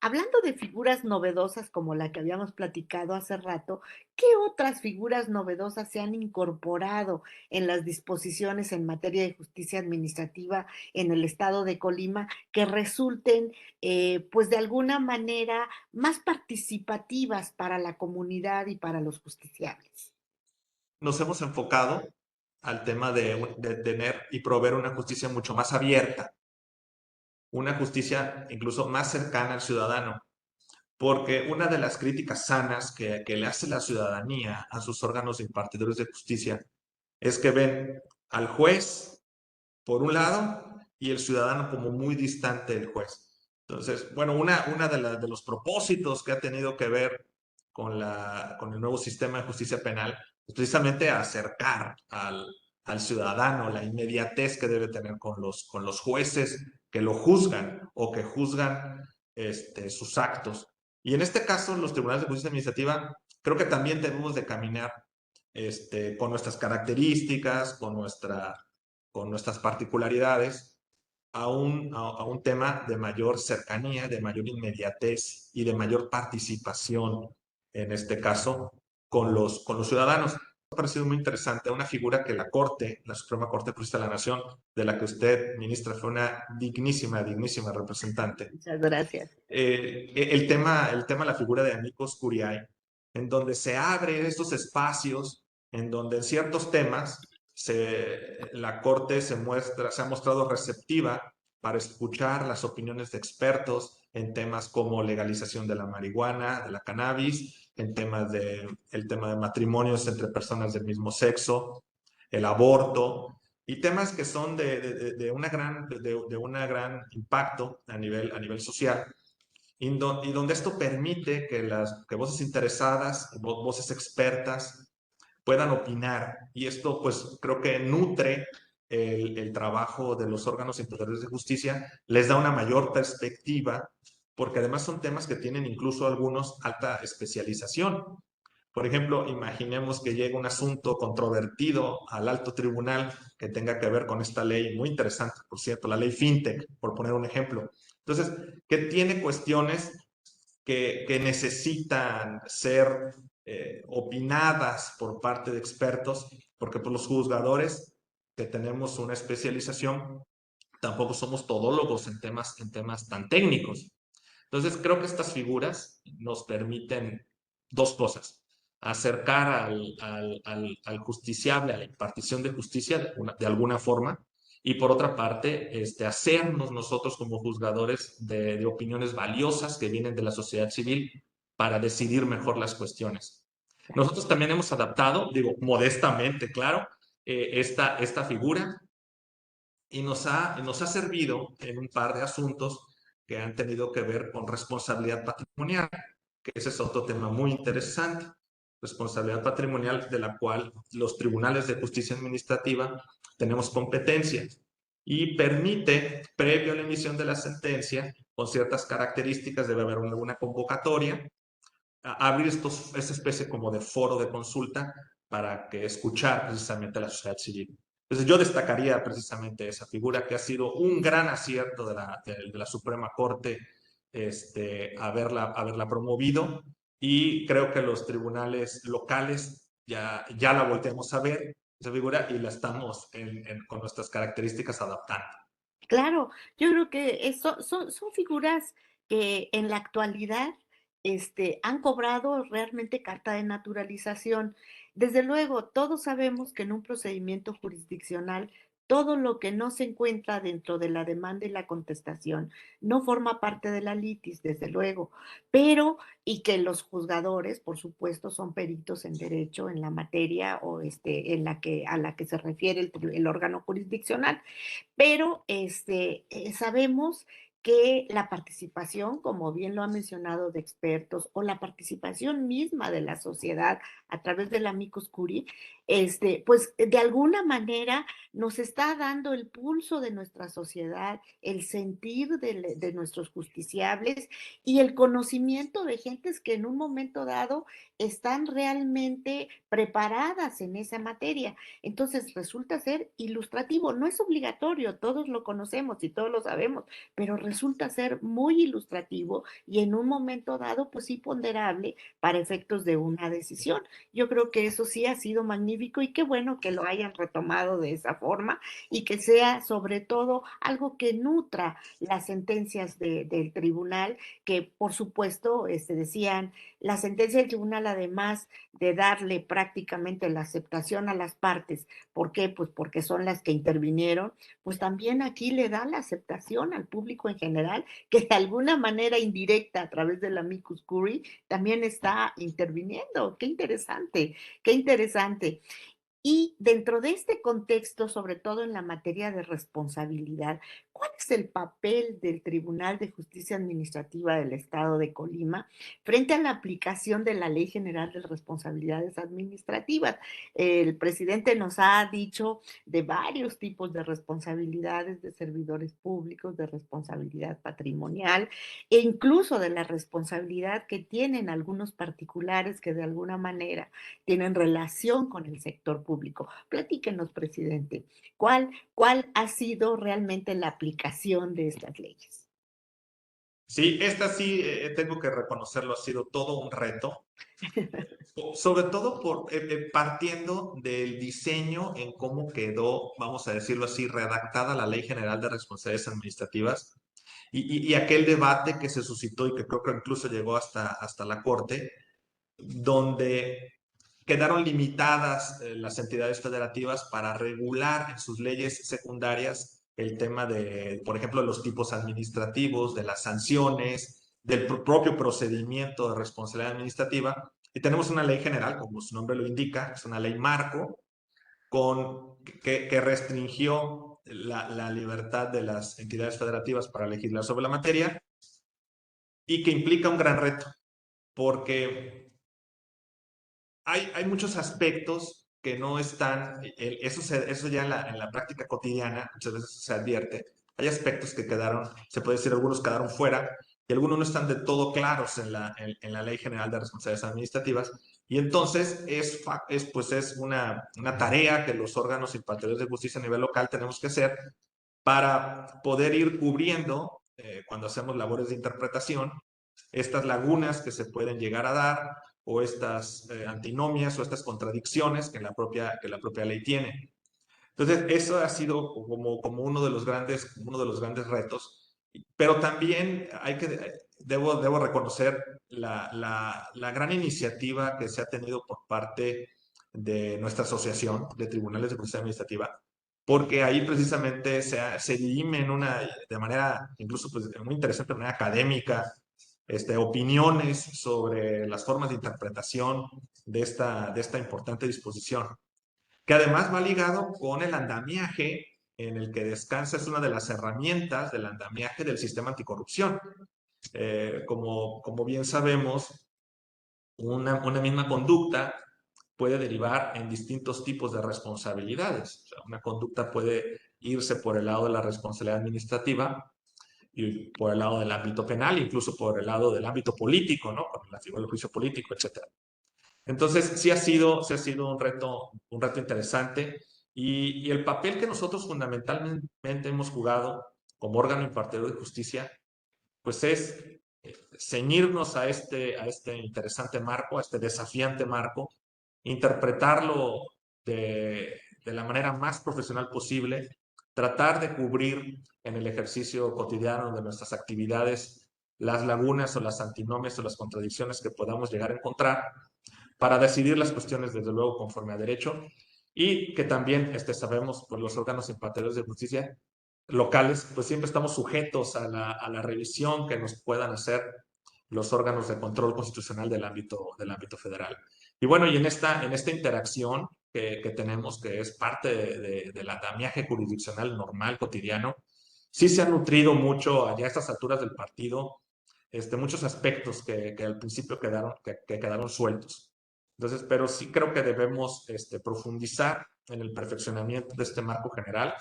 Hablando de figuras novedosas como la que habíamos platicado hace rato, ¿qué otras figuras novedosas se han incorporado en las disposiciones en materia de justicia administrativa en el estado de Colima que resulten, pues de alguna manera, más participativas para la comunidad y para los justiciables? Nos hemos enfocado al tema de tener y proveer una justicia mucho más abierta, una justicia incluso más cercana al ciudadano. Porque una de las críticas sanas que le hace la ciudadanía a sus órganos impartidores de justicia es que ven al juez por un lado y el ciudadano como muy distante del juez. Entonces, bueno, una de los propósitos que ha tenido que ver con el nuevo sistema de justicia penal es precisamente acercar al ciudadano la inmediatez que debe tener con los jueces que lo juzgan o que juzgan sus actos. Y en este caso, los tribunales de justicia administrativa, creo que también debemos de caminar con nuestras características, con nuestras particularidades a un tema de mayor cercanía, de mayor inmediatez y de mayor participación, en este caso, con los ciudadanos. Me ha parecido muy interesante una figura que la Corte, la Suprema Corte de Justicia de la Nación, de la que usted, ministra, fue una dignísima, dignísima representante. Muchas gracias. El tema, la figura de amicus curiae, en donde se abre estos espacios, en donde en ciertos temas la Corte se ha mostrado receptiva para escuchar las opiniones de expertos en temas como legalización de la marihuana, de la cannabis, el tema de matrimonios entre personas del mismo sexo, el aborto, y temas que son de una gran impacto a nivel social y donde esto permite que voces interesadas, voces expertas puedan opinar. Y esto pues creo que nutre el trabajo de los órganos impartidores de justicia, les da una mayor perspectiva, porque además son temas que tienen incluso algunos alta especialización. Por ejemplo, imaginemos que llega un asunto controvertido al alto tribunal que tenga que ver con esta ley, muy interesante, por cierto, la ley FinTech, por poner un ejemplo. Entonces, que tiene cuestiones que necesitan ser opinadas por parte de expertos, porque por los juzgadores que tenemos una especialización, tampoco somos todólogos en temas tan técnicos. Entonces, creo que estas figuras nos permiten dos cosas. Acercar al justiciable a la impartición de justicia de alguna forma y por otra parte, hacernos nosotros como juzgadores de opiniones valiosas que vienen de la sociedad civil para decidir mejor las cuestiones. Nosotros también hemos adaptado, digo, modestamente, claro, esta figura y nos ha servido en un par de asuntos que han tenido que ver con responsabilidad patrimonial, que ese es otro tema muy interesante. Responsabilidad patrimonial de la cual los tribunales de justicia administrativa tenemos competencia y permite, previo a la emisión de la sentencia, con ciertas características, debe haber una convocatoria, abrir esa especie como de foro de consulta para que escuchar precisamente a la sociedad civil. Entonces yo destacaría precisamente esa figura que ha sido un gran acierto de la Suprema Corte haberla promovido y creo que los tribunales locales ya la volteamos a ver, esa figura, y la estamos con nuestras características adaptando. Claro, yo creo que son figuras que en la actualidad han cobrado realmente carta de naturalización. Desde luego, todos sabemos que en un procedimiento jurisdiccional, todo lo que no se encuentra dentro de la demanda y la contestación no forma parte de la litis, desde luego, pero y que los juzgadores, por supuesto, son peritos en derecho en la materia o en la que a la que se refiere el órgano jurisdiccional. Pero sabemos que la participación, como bien lo ha mencionado, de expertos o la participación misma de la sociedad a través del amicus curiae, pues de alguna manera nos está dando el pulso de nuestra sociedad, el sentir de nuestros justiciables y el conocimiento de gentes que en un momento dado están realmente preparadas en esa materia. Entonces resulta ser ilustrativo, no es obligatorio, todos lo conocemos y todos lo sabemos, pero resulta ser muy ilustrativo y en un momento dado, pues sí ponderable para efectos de una decisión. Yo creo que eso sí ha sido magnífico y qué bueno que lo hayan retomado de esa forma y que sea sobre todo algo que nutra las sentencias del tribunal, que por supuesto, decían, la sentencia del tribunal además de darle prácticamente la aceptación a las partes. ¿Por qué? Pues porque son las que intervinieron, pues también aquí le da la aceptación al público en general, que de alguna manera indirecta a través del amicus curiae también está interviniendo. Qué interesante, qué interesante. Y dentro de este contexto, sobre todo en la materia de responsabilidad, ¿cuál es el papel del Tribunal de Justicia Administrativa del Estado de Colima frente a la aplicación de la Ley General de Responsabilidades Administrativas? El presidente nos ha dicho de varios tipos de responsabilidades de servidores públicos, de responsabilidad patrimonial e incluso de la responsabilidad que tienen algunos particulares que de alguna manera tienen relación con el sector público. Platíquenos, presidente, ¿cuál ha sido realmente la aplicación de estas leyes? Sí, esta sí, tengo que reconocerlo, ha sido todo un reto, sobre todo partiendo del diseño en cómo quedó, vamos a decirlo así, redactada la Ley General de Responsabilidades Administrativas y aquel debate que se suscitó y que creo que incluso llegó hasta la Corte, donde quedaron limitadas las entidades federativas para regular en sus leyes secundarias el tema de, por ejemplo, los tipos administrativos, de las sanciones, del propio procedimiento de responsabilidad administrativa. Y tenemos una ley general, como su nombre lo indica, es una ley marco, que restringió la libertad de las entidades federativas para legislar sobre la materia y que implica un gran reto, porque hay muchos aspectos que no están, eso ya en la práctica cotidiana muchas veces se advierte. Hay aspectos que quedaron, se puede decir, algunos quedaron fuera y algunos no están de todo claros en la Ley General de Responsabilidades Administrativas. Y entonces es una tarea que los órganos impartidores de justicia a nivel local tenemos que hacer para poder ir cubriendo, cuando hacemos labores de interpretación, estas lagunas que se pueden llegar a dar o estas antinomias o estas contradicciones que la propia ley tiene. Entonces, eso ha sido como uno de los grandes retos, pero también debo reconocer la gran iniciativa que se ha tenido por parte de nuestra asociación de tribunales de justicia administrativa, porque ahí precisamente se dirimen de manera incluso pues, muy interesante, de manera académica, opiniones sobre las formas de interpretación de esta importante disposición, que además va ligado con el andamiaje en el que descansa, es una de las herramientas del andamiaje del sistema anticorrupción. Como bien sabemos, una misma conducta puede derivar en distintos tipos de responsabilidades. O sea, una conducta puede irse por el lado de la responsabilidad administrativa y por el lado del ámbito penal, incluso por el lado del ámbito político, ¿no? Con la figura del juicio político, etcétera. Entonces, sí ha sido un reto interesante y el papel que nosotros fundamentalmente hemos jugado como órgano impartidor de justicia, pues es ceñirnos a este interesante marco, a este desafiante marco, interpretarlo de la manera más profesional posible, tratar de cubrir en el ejercicio cotidiano de nuestras actividades las lagunas o las antinomias o las contradicciones que podamos llegar a encontrar para decidir las cuestiones, desde luego, conforme a derecho, y que también sabemos, por los órganos impartidores de justicia locales, pues siempre estamos sujetos a la revisión que nos puedan hacer los órganos de control constitucional del ámbito federal. Y bueno, y en esta interacción que tenemos, que es parte del andamiaje jurisdiccional normal, cotidiano, sí se ha nutrido mucho allá a estas alturas del partido, muchos aspectos que al principio quedaron sueltos. Entonces, pero sí creo que debemos profundizar en el perfeccionamiento de este marco general,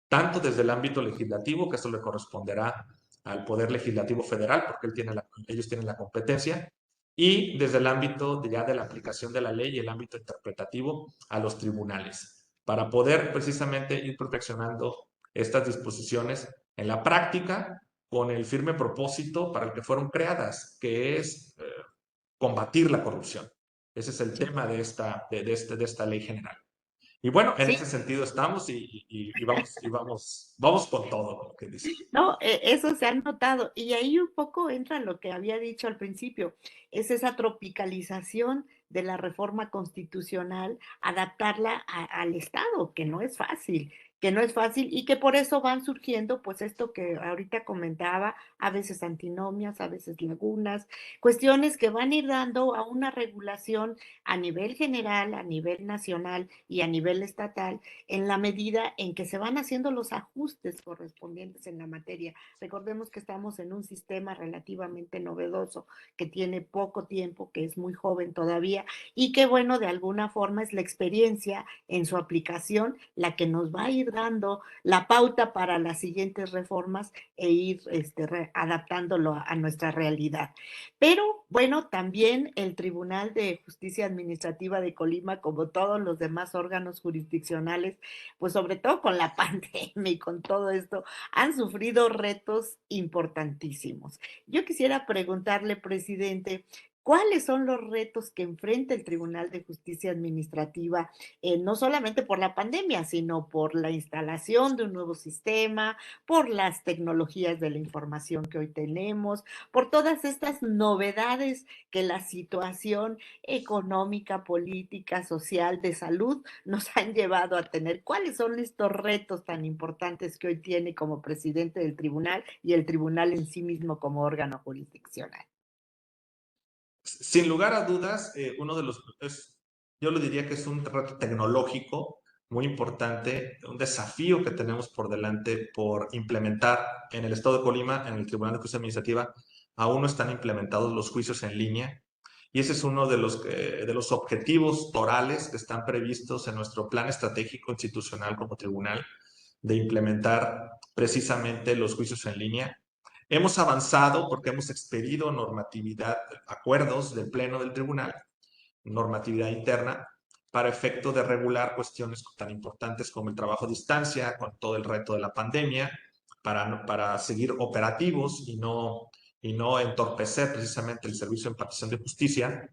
tanto desde el ámbito legislativo, que eso le corresponderá al Poder Legislativo Federal, porque ellos tienen la competencia, y desde el ámbito ya de la aplicación de la ley y el ámbito interpretativo a los tribunales, para poder precisamente ir perfeccionando estas disposiciones en la práctica con el firme propósito para el que fueron creadas, que es combatir la corrupción. Ese es el tema de esta ley general. Y bueno, en ese Sí, sentido estamos vamos con todo, lo que dice. no, eso se ha notado. Y ahí un poco entra lo que había dicho al principio, es esa tropicalización de la reforma constitucional, adaptarla al Estado, que no es fácil, que no es fácil y que por eso van surgiendo, pues esto que ahorita comentaba, a veces antinomias, a veces lagunas, cuestiones que van a ir dando a una regulación a nivel general, a nivel nacional y a nivel estatal en la medida en que se van haciendo los ajustes correspondientes en la materia. Recordemos que estamos en un sistema relativamente novedoso, que tiene poco tiempo, que es muy joven todavía y que, bueno, de alguna forma es la experiencia en su aplicación la que nos va a ir dando la pauta para las siguientes reformas e ir adaptándolo a nuestra realidad. Pero bueno, también el Tribunal de Justicia Administrativa de Colima, como todos los demás órganos jurisdiccionales, pues sobre todo con la pandemia y con todo esto, han sufrido retos importantísimos. Yo quisiera preguntarle, presidente, ¿cuáles son los retos que enfrenta el Tribunal de Justicia Administrativa, no solamente por la pandemia, sino por la instalación de un nuevo sistema, por las tecnologías de la información que hoy tenemos, por todas estas novedades que la situación económica, política, social, de salud nos han llevado a tener? ¿Cuáles son estos retos tan importantes que hoy tiene como presidente del tribunal y el tribunal en sí mismo como órgano jurisdiccional? Sin lugar a dudas, yo le diría que es un reto tecnológico muy importante, un desafío que tenemos por delante por implementar en el Estado de Colima, en el Tribunal de Justicia Administrativa, aún no están implementados los juicios en línea. Y ese es uno de los objetivos torales que están previstos en nuestro plan estratégico institucional como tribunal, de implementar precisamente los juicios en línea. Hemos avanzado porque hemos expedido normatividad, acuerdos del Pleno del Tribunal, normatividad interna, para efecto de regular cuestiones tan importantes como el trabajo a distancia, con todo el reto de la pandemia, para seguir operativos y no entorpecer precisamente el servicio de impartición de justicia,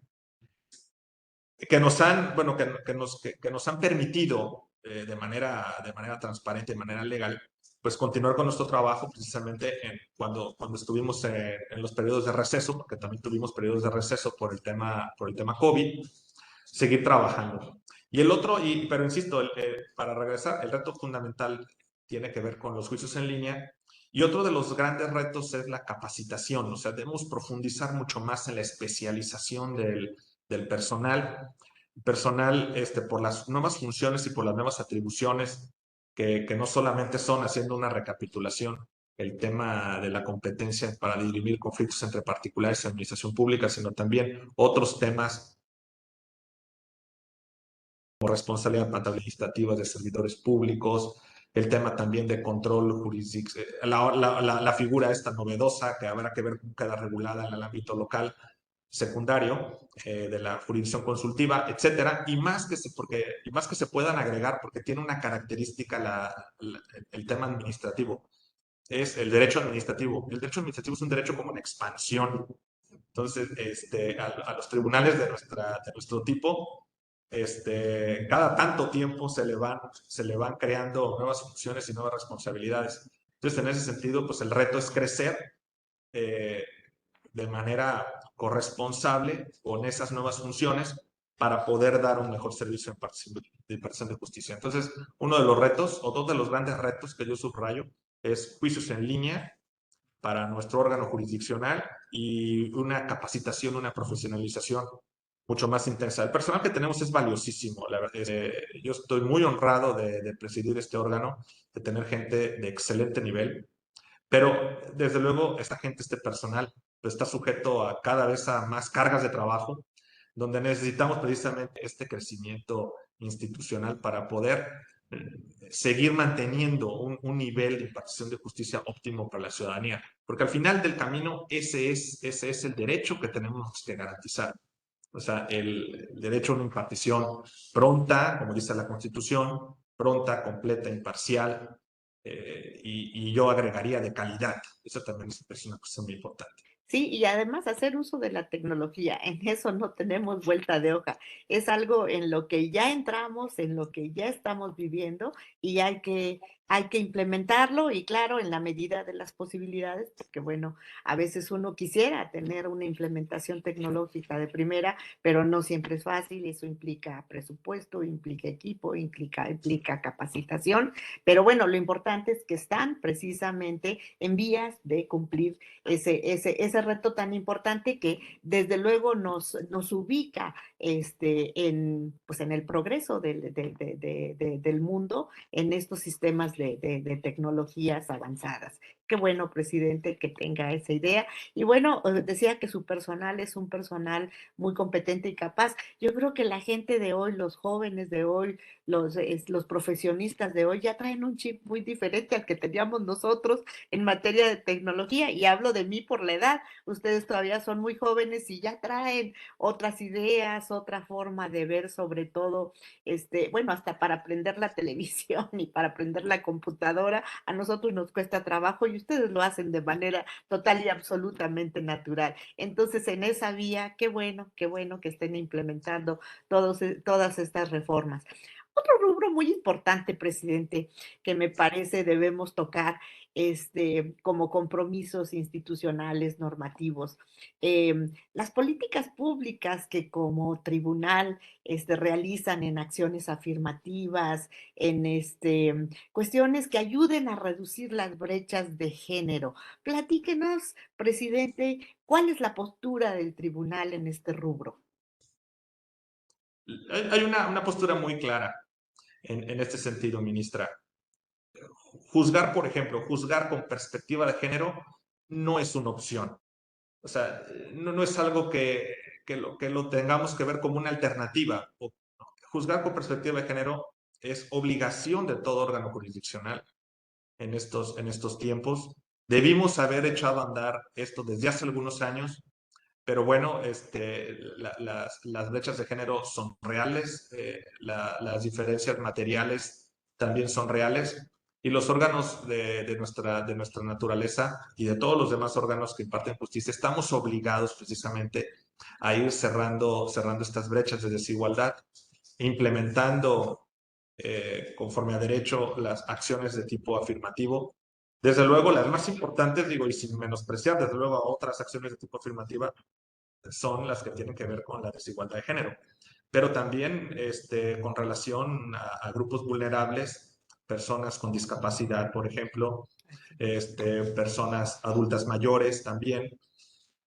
que nos han, bueno, que nos han permitido de manera transparente, de manera legal, pues continuar con nuestro trabajo precisamente cuando estuvimos en los periodos de receso, porque también tuvimos periodos de receso por el tema COVID, seguir trabajando. Y el otro, pero insisto, para regresar, el reto fundamental tiene que ver con los juicios en línea. Y otro de los grandes retos es la capacitación, o sea, debemos profundizar mucho más en la especialización del personal, por las nuevas funciones y por las nuevas atribuciones, que no solamente son haciendo una recapitulación, el tema de la competencia para dirimir conflictos entre particulares y administración pública, sino también otros temas como responsabilidad administrativa de servidores públicos, el tema también de control jurisdiccional, la figura esta novedosa que habrá que ver cómo queda regulada en el ámbito local secundario de la jurisdicción consultiva, etcétera, y más que se puedan agregar, porque tiene una característica el tema administrativo, es el derecho administrativo. El derecho administrativo es un derecho como en expansión. Entonces, a los tribunales de nuestro tipo, cada tanto tiempo se le van creando nuevas funciones y nuevas responsabilidades. Entonces, en ese sentido, pues el reto es crecer, eh, de manera corresponsable con esas nuevas funciones para poder dar un mejor servicio de impartición de justicia. Entonces, uno de los retos, o dos de los grandes retos que yo subrayo, es juicios en línea para nuestro órgano jurisdiccional y una capacitación, una profesionalización mucho más intensa. El personal que tenemos es valiosísimo. La verdad, yo estoy muy honrado de presidir este órgano, de tener gente de excelente nivel, pero desde luego esta gente, este personal, pues, está sujeto a cada vez a más cargas de trabajo, donde necesitamos precisamente este crecimiento institucional para poder seguir manteniendo un nivel de impartición de justicia óptimo para la ciudadanía. Porque al final del camino ese es el derecho que tenemos que garantizar. O sea, el derecho a una impartición pronta, como dice la Constitución, pronta, completa, imparcial, y yo agregaría de calidad. Eso también es una cuestión muy importante. Sí, y además hacer uso de la tecnología, en eso no tenemos vuelta de hoja. Es algo en lo que ya entramos, en lo que ya estamos viviendo y hay que implementarlo y claro, en la medida de las posibilidades, porque bueno, a veces uno quisiera tener una implementación tecnológica de primera, pero no siempre es fácil, eso implica presupuesto, implica equipo, implica capacitación, pero bueno, lo importante es que están precisamente en vías de cumplir ese reto tan importante que desde luego nos ubica pues en el progreso del mundo en estos sistemas de tecnologías avanzadas. Qué bueno, presidente, que tenga esa idea. Y bueno, decía que su personal es un personal muy competente y capaz. Yo creo que la gente de hoy, los jóvenes de hoy, los profesionistas de hoy ya traen un chip muy diferente al que teníamos nosotros en materia de tecnología. Y hablo de mí por la edad. Ustedes todavía son muy jóvenes y ya traen otras ideas, otra forma de ver sobre todo, bueno, hasta para aprender la televisión y para aprender la computadora, a nosotros nos cuesta trabajo y ustedes lo hacen de manera total y absolutamente natural. Entonces, en esa vía, qué bueno que estén implementando todas estas reformas. Otro rubro muy importante, presidente, que me parece debemos tocar como compromisos institucionales, normativos. Las políticas públicas que como tribunal realizan en acciones afirmativas, en cuestiones que ayuden a reducir las brechas de género. Platíquenos, presidente, ¿cuál es la postura del tribunal en este rubro? Hay una postura muy clara en este sentido, ministra. Juzgar, por ejemplo, juzgar con perspectiva de género no es una opción. O sea, no es algo que lo tengamos que ver como una alternativa. Juzgar con perspectiva de género es obligación de todo órgano jurisdiccional en estos tiempos. Debimos haber echado a andar esto desde hace algunos años, pero bueno, las brechas de género son reales, las diferencias materiales también son reales, y los órganos de nuestra naturaleza y de todos los demás órganos que imparten justicia estamos obligados precisamente a ir cerrando estas brechas de desigualdad, implementando conforme a derecho las acciones de tipo afirmativo. Desde luego, las más importantes, digo, y sin menospreciar, desde luego, a otras acciones de tipo afirmativa, son las que tienen que ver con la desigualdad de género, pero también con relación grupos vulnerables, personas con discapacidad, por ejemplo, personas adultas mayores también,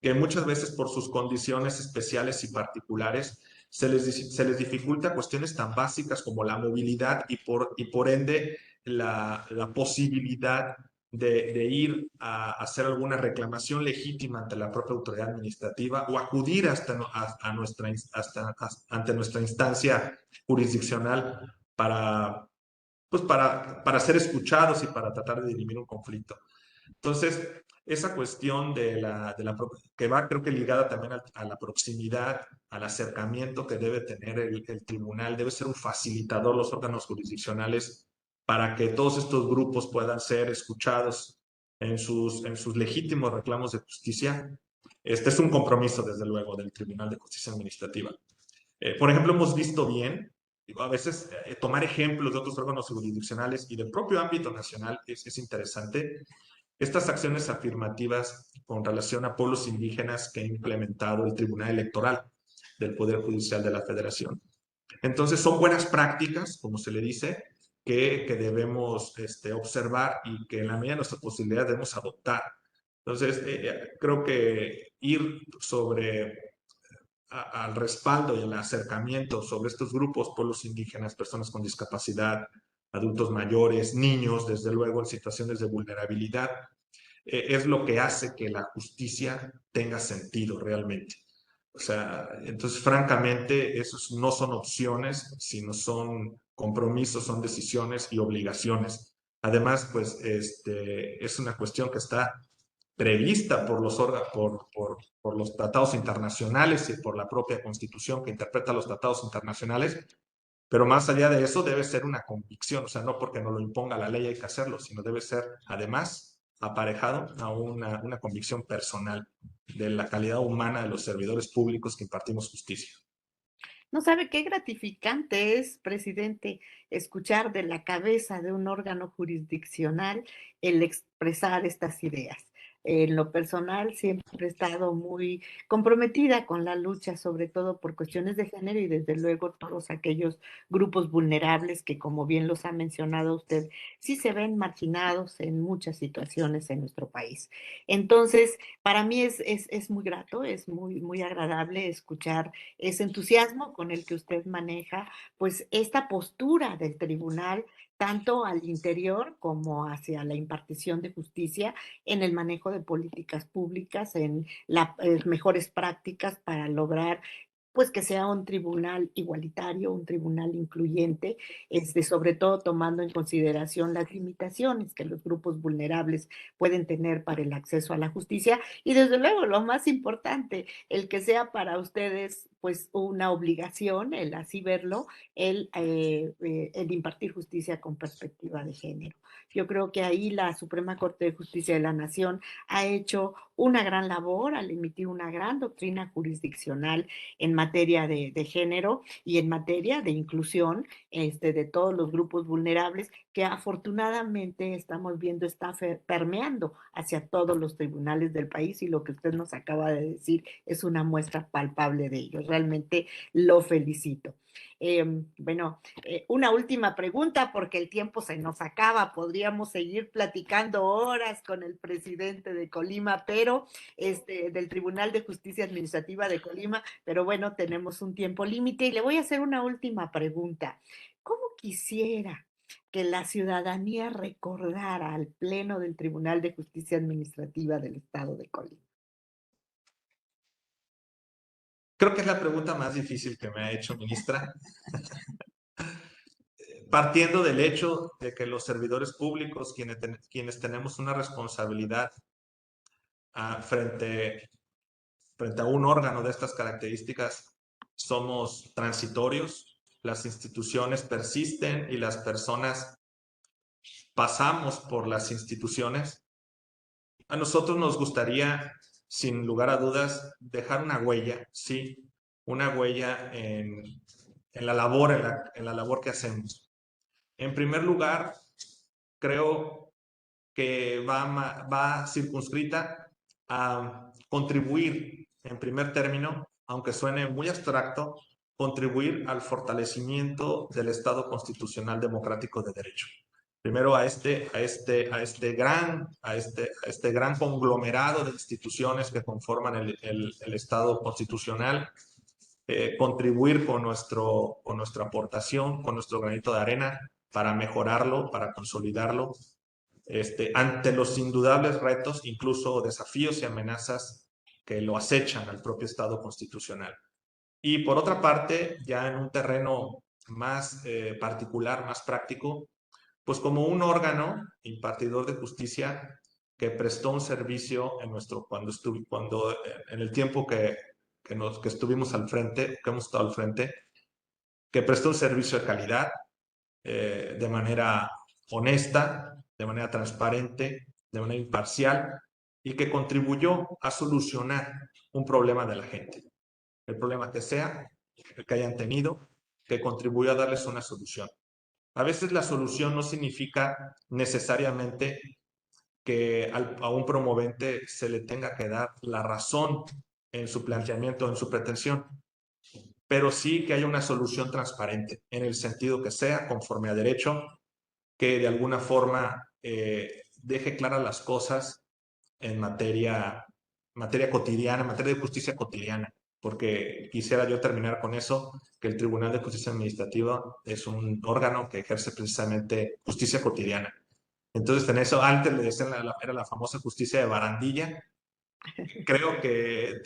que muchas veces por sus condiciones especiales y particulares se les dificulta cuestiones tan básicas como la movilidad y por ende la posibilidad de ir a hacer alguna reclamación legítima ante la propia autoridad administrativa o acudir ante nuestra instancia jurisdiccional para ser escuchados y para tratar de dirimir un conflicto. Entonces, esa cuestión que va creo que ligada también a la proximidad, al acercamiento que debe tener el tribunal, debe ser un facilitador los órganos jurisdiccionales para que todos estos grupos puedan ser escuchados en sus legítimos reclamos de justicia. Este es un compromiso, desde luego, del Tribunal de Justicia Administrativa. Por ejemplo, hemos visto bien, digo, a veces tomar ejemplos de otros órganos jurisdiccionales y del propio ámbito nacional es interesante. estas acciones afirmativas con relación a pueblos indígenas que ha implementado el Tribunal Electoral del Poder Judicial de la Federación. Entonces son buenas prácticas, como se le dice, que debemos observar y que en la medida de nuestra posibilidad debemos adoptar. Entonces, creo que ir al respaldo y al acercamiento sobre estos grupos, pueblos indígenas, personas con discapacidad, adultos mayores, niños, desde luego en situaciones de vulnerabilidad, es lo que hace que la justicia tenga sentido realmente. O sea, entonces, francamente, esos no son opciones, sino son compromisos, son decisiones y obligaciones. Además, pues, es una cuestión que está prevista por los tratados internacionales y por la propia Constitución que interpreta los tratados internacionales, pero más allá de eso debe ser una convicción, o sea, no porque nos lo imponga la ley hay que hacerlo, sino debe ser además aparejado a una convicción personal de la calidad humana de los servidores públicos que impartimos justicia. No sabe qué gratificante es, presidente, escuchar de la cabeza de un órgano jurisdiccional el expresar estas ideas. En lo personal siempre he estado muy comprometida con la lucha, sobre todo por cuestiones de género y desde luego todos aquellos grupos vulnerables que, como bien los ha mencionado usted, sí se ven marginados en muchas situaciones en nuestro país. Entonces, para mí es muy grato, es muy agradable escuchar ese entusiasmo con el que usted maneja, pues esta postura del tribunal, tanto al interior como hacia la impartición de justicia, en el manejo de políticas públicas, en las mejores prácticas para lograr pues que sea un tribunal igualitario, un tribunal incluyente, sobre todo tomando en consideración las limitaciones que los grupos vulnerables pueden tener para el acceso a la justicia y desde luego lo más importante, el que sea para ustedes pues una obligación, el así verlo, el impartir justicia con perspectiva de género. Yo creo que ahí la Suprema Corte de Justicia de la Nación ha hecho una gran labor al emitir una gran doctrina jurisdiccional en materia de género y en materia de inclusión de todos los grupos vulnerables que afortunadamente estamos viendo está permeando hacia todos los tribunales del país y lo que usted nos acaba de decir es una muestra palpable de ello. Realmente lo felicito. Una última pregunta porque el tiempo se nos acaba. Podríamos seguir platicando horas con el presidente de Colima, pero del Tribunal de Justicia Administrativa de Colima, pero bueno, tenemos un tiempo límite y le voy a hacer una última pregunta. ¿Cómo quisiera que la ciudadanía recordara al Pleno del Tribunal de Justicia Administrativa del Estado de Colima? Creo que es la pregunta más difícil que me ha hecho, ministra, partiendo del hecho de que los servidores públicos, quienes tenemos una responsabilidad frente a un órgano de estas características, somos transitorios, las instituciones persisten y las personas pasamos por las instituciones. A nosotros nos gustaría, sin lugar a dudas, dejar una huella, sí, una huella en la labor, en la labor que hacemos. En primer lugar, creo que va circunscrita a contribuir, en primer término, aunque suene muy abstracto, contribuir al fortalecimiento del Estado constitucional democrático de derecho. Primero a este gran conglomerado de instituciones que conforman el Estado constitucional, contribuir con nuestra aportación, con nuestro granito de arena para mejorarlo, para consolidarlo, ante los indudables retos, incluso desafíos y amenazas que lo acechan al propio Estado constitucional. Y por otra parte, ya en un terreno más particular, más práctico, pues como un órgano impartidor de justicia que prestó un servicio en el tiempo que estuvimos al frente, que hemos estado al frente, que prestó un servicio de calidad, de manera honesta, de manera transparente, de manera imparcial y que contribuyó a solucionar un problema de la gente. El problema que sea, el que hayan tenido, que contribuyó a darles una solución. A veces la solución no significa necesariamente que a un promovente se le tenga que dar la razón en su planteamiento, en su pretensión, pero sí que haya una solución transparente, en el sentido que sea conforme a derecho, que de alguna forma deje claras las cosas en materia cotidiana, en materia de justicia cotidiana, porque quisiera yo terminar con eso, que el Tribunal de Justicia Administrativa es un órgano que ejerce precisamente justicia cotidiana. Entonces, en eso, antes le decían era la famosa justicia de barandilla. Creo que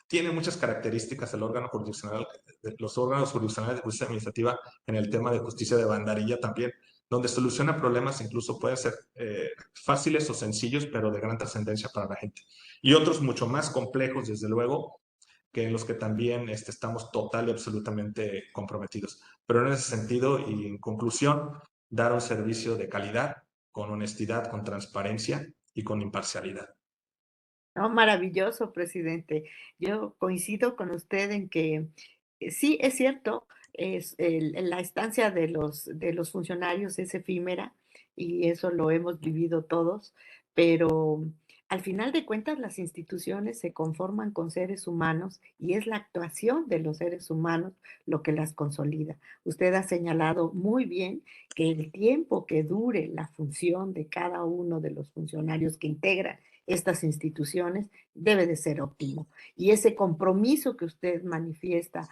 tiene muchas características el órgano jurisdiccional, los órganos jurisdiccionales de justicia administrativa en el tema de justicia de bandarilla también, donde soluciona problemas incluso pueden ser fáciles o sencillos, pero de gran trascendencia para la gente. Y otros mucho más complejos, desde luego, que en los que también estamos total y absolutamente comprometidos. Pero en ese sentido y en conclusión, dar un servicio de calidad, con honestidad, con transparencia y con imparcialidad. No, maravilloso, presidente. Yo coincido con usted en que sí, es cierto, la estancia de los funcionarios es efímera y eso lo hemos vivido todos, pero al final de cuentas las instituciones se conforman con seres humanos y es la actuación de los seres humanos lo que las consolida. Usted ha señalado muy bien que el tiempo que dure la función de cada uno de los funcionarios que integran estas instituciones debe de ser óptimo. Y ese compromiso que usted manifiesta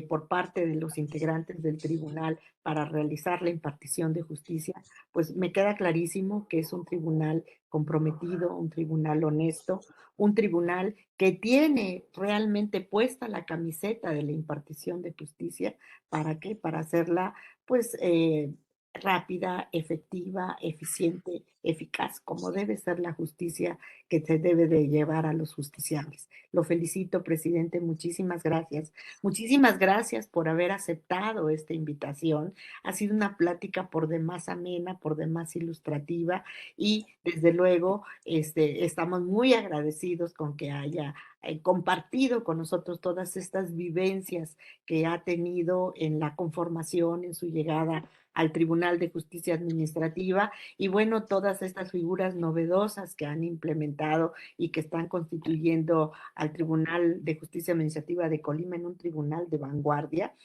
por parte de los integrantes del tribunal para realizar la impartición de justicia, pues me queda clarísimo que es un tribunal comprometido, un tribunal honesto, un tribunal que tiene realmente puesta la camiseta de la impartición de justicia. ¿Para qué? Para hacerla, pues, rápida, efectiva, eficiente, eficaz, como debe ser la justicia que se debe de llevar a los justiciables. Lo felicito, presidente, muchísimas gracias. Muchísimas gracias por haber aceptado esta invitación. Ha sido una plática por demás amena, por demás ilustrativa y desde luego estamos muy agradecidos con que haya compartido con nosotros todas estas vivencias que ha tenido en la conformación, en su llegada al Tribunal de Justicia Administrativa y bueno, todas estas figuras novedosas que han implementado y que están constituyendo al Tribunal de Justicia Administrativa de Colima en un tribunal de vanguardia,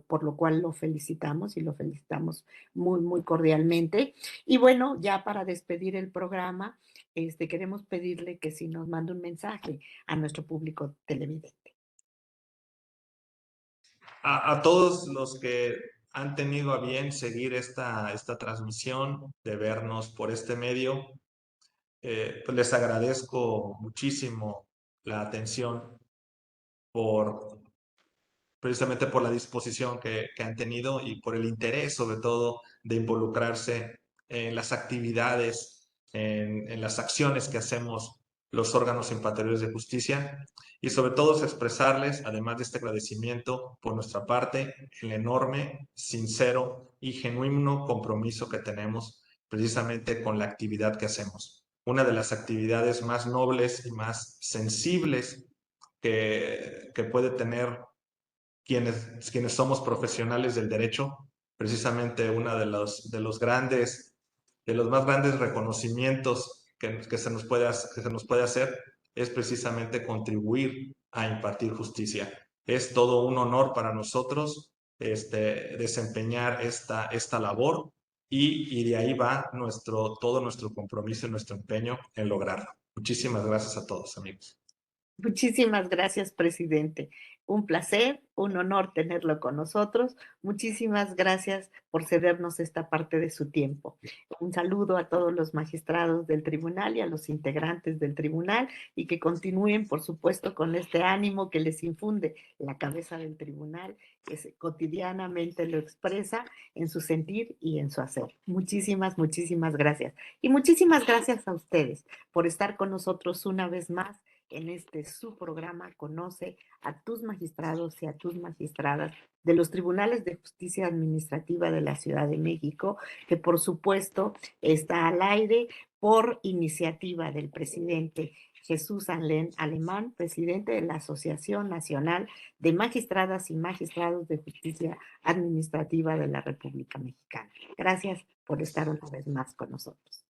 por lo cual lo felicitamos y lo felicitamos muy, muy cordialmente. Y bueno, ya para despedir el programa, queremos pedirle que si nos manda un mensaje a nuestro público televidente. A todos los que han tenido a bien seguir esta transmisión, de vernos por este medio, pues les agradezco muchísimo la atención por precisamente por la disposición que han tenido y por el interés, sobre todo, de involucrarse en las actividades, en las acciones que hacemos los órganos impartidores de justicia y sobre todo expresarles, además de este agradecimiento por nuestra parte, el enorme, sincero y genuino compromiso que tenemos precisamente con la actividad que hacemos. Una de las actividades más nobles y más sensibles que puede tener quienes somos profesionales del derecho, precisamente uno de los más grandes reconocimientos que se nos puede hacer es precisamente contribuir a impartir justicia. Es todo un honor para nosotros desempeñar esta labor y de ahí va todo nuestro compromiso y nuestro empeño en lograrlo. Muchísimas gracias a todos, amigos. Muchísimas gracias, presidente. Un placer, un honor tenerlo con nosotros. Muchísimas gracias por cedernos esta parte de su tiempo. Un saludo a todos los magistrados del tribunal y a los integrantes del tribunal y que continúen, por supuesto, con este ánimo que les infunde la cabeza del tribunal, que cotidianamente lo expresa en su sentir y en su hacer. Muchísimas, muchísimas gracias. Y muchísimas gracias a ustedes por estar con nosotros una vez más en su programa Conoce a tus magistrados y a tus magistradas de los tribunales de justicia administrativa de la Ciudad de México, que por supuesto está al aire por iniciativa del presidente Jesús Alemán, presidente de la Asociación Nacional de Magistradas y Magistrados de Justicia Administrativa de la República Mexicana. Gracias por estar una vez más con nosotros.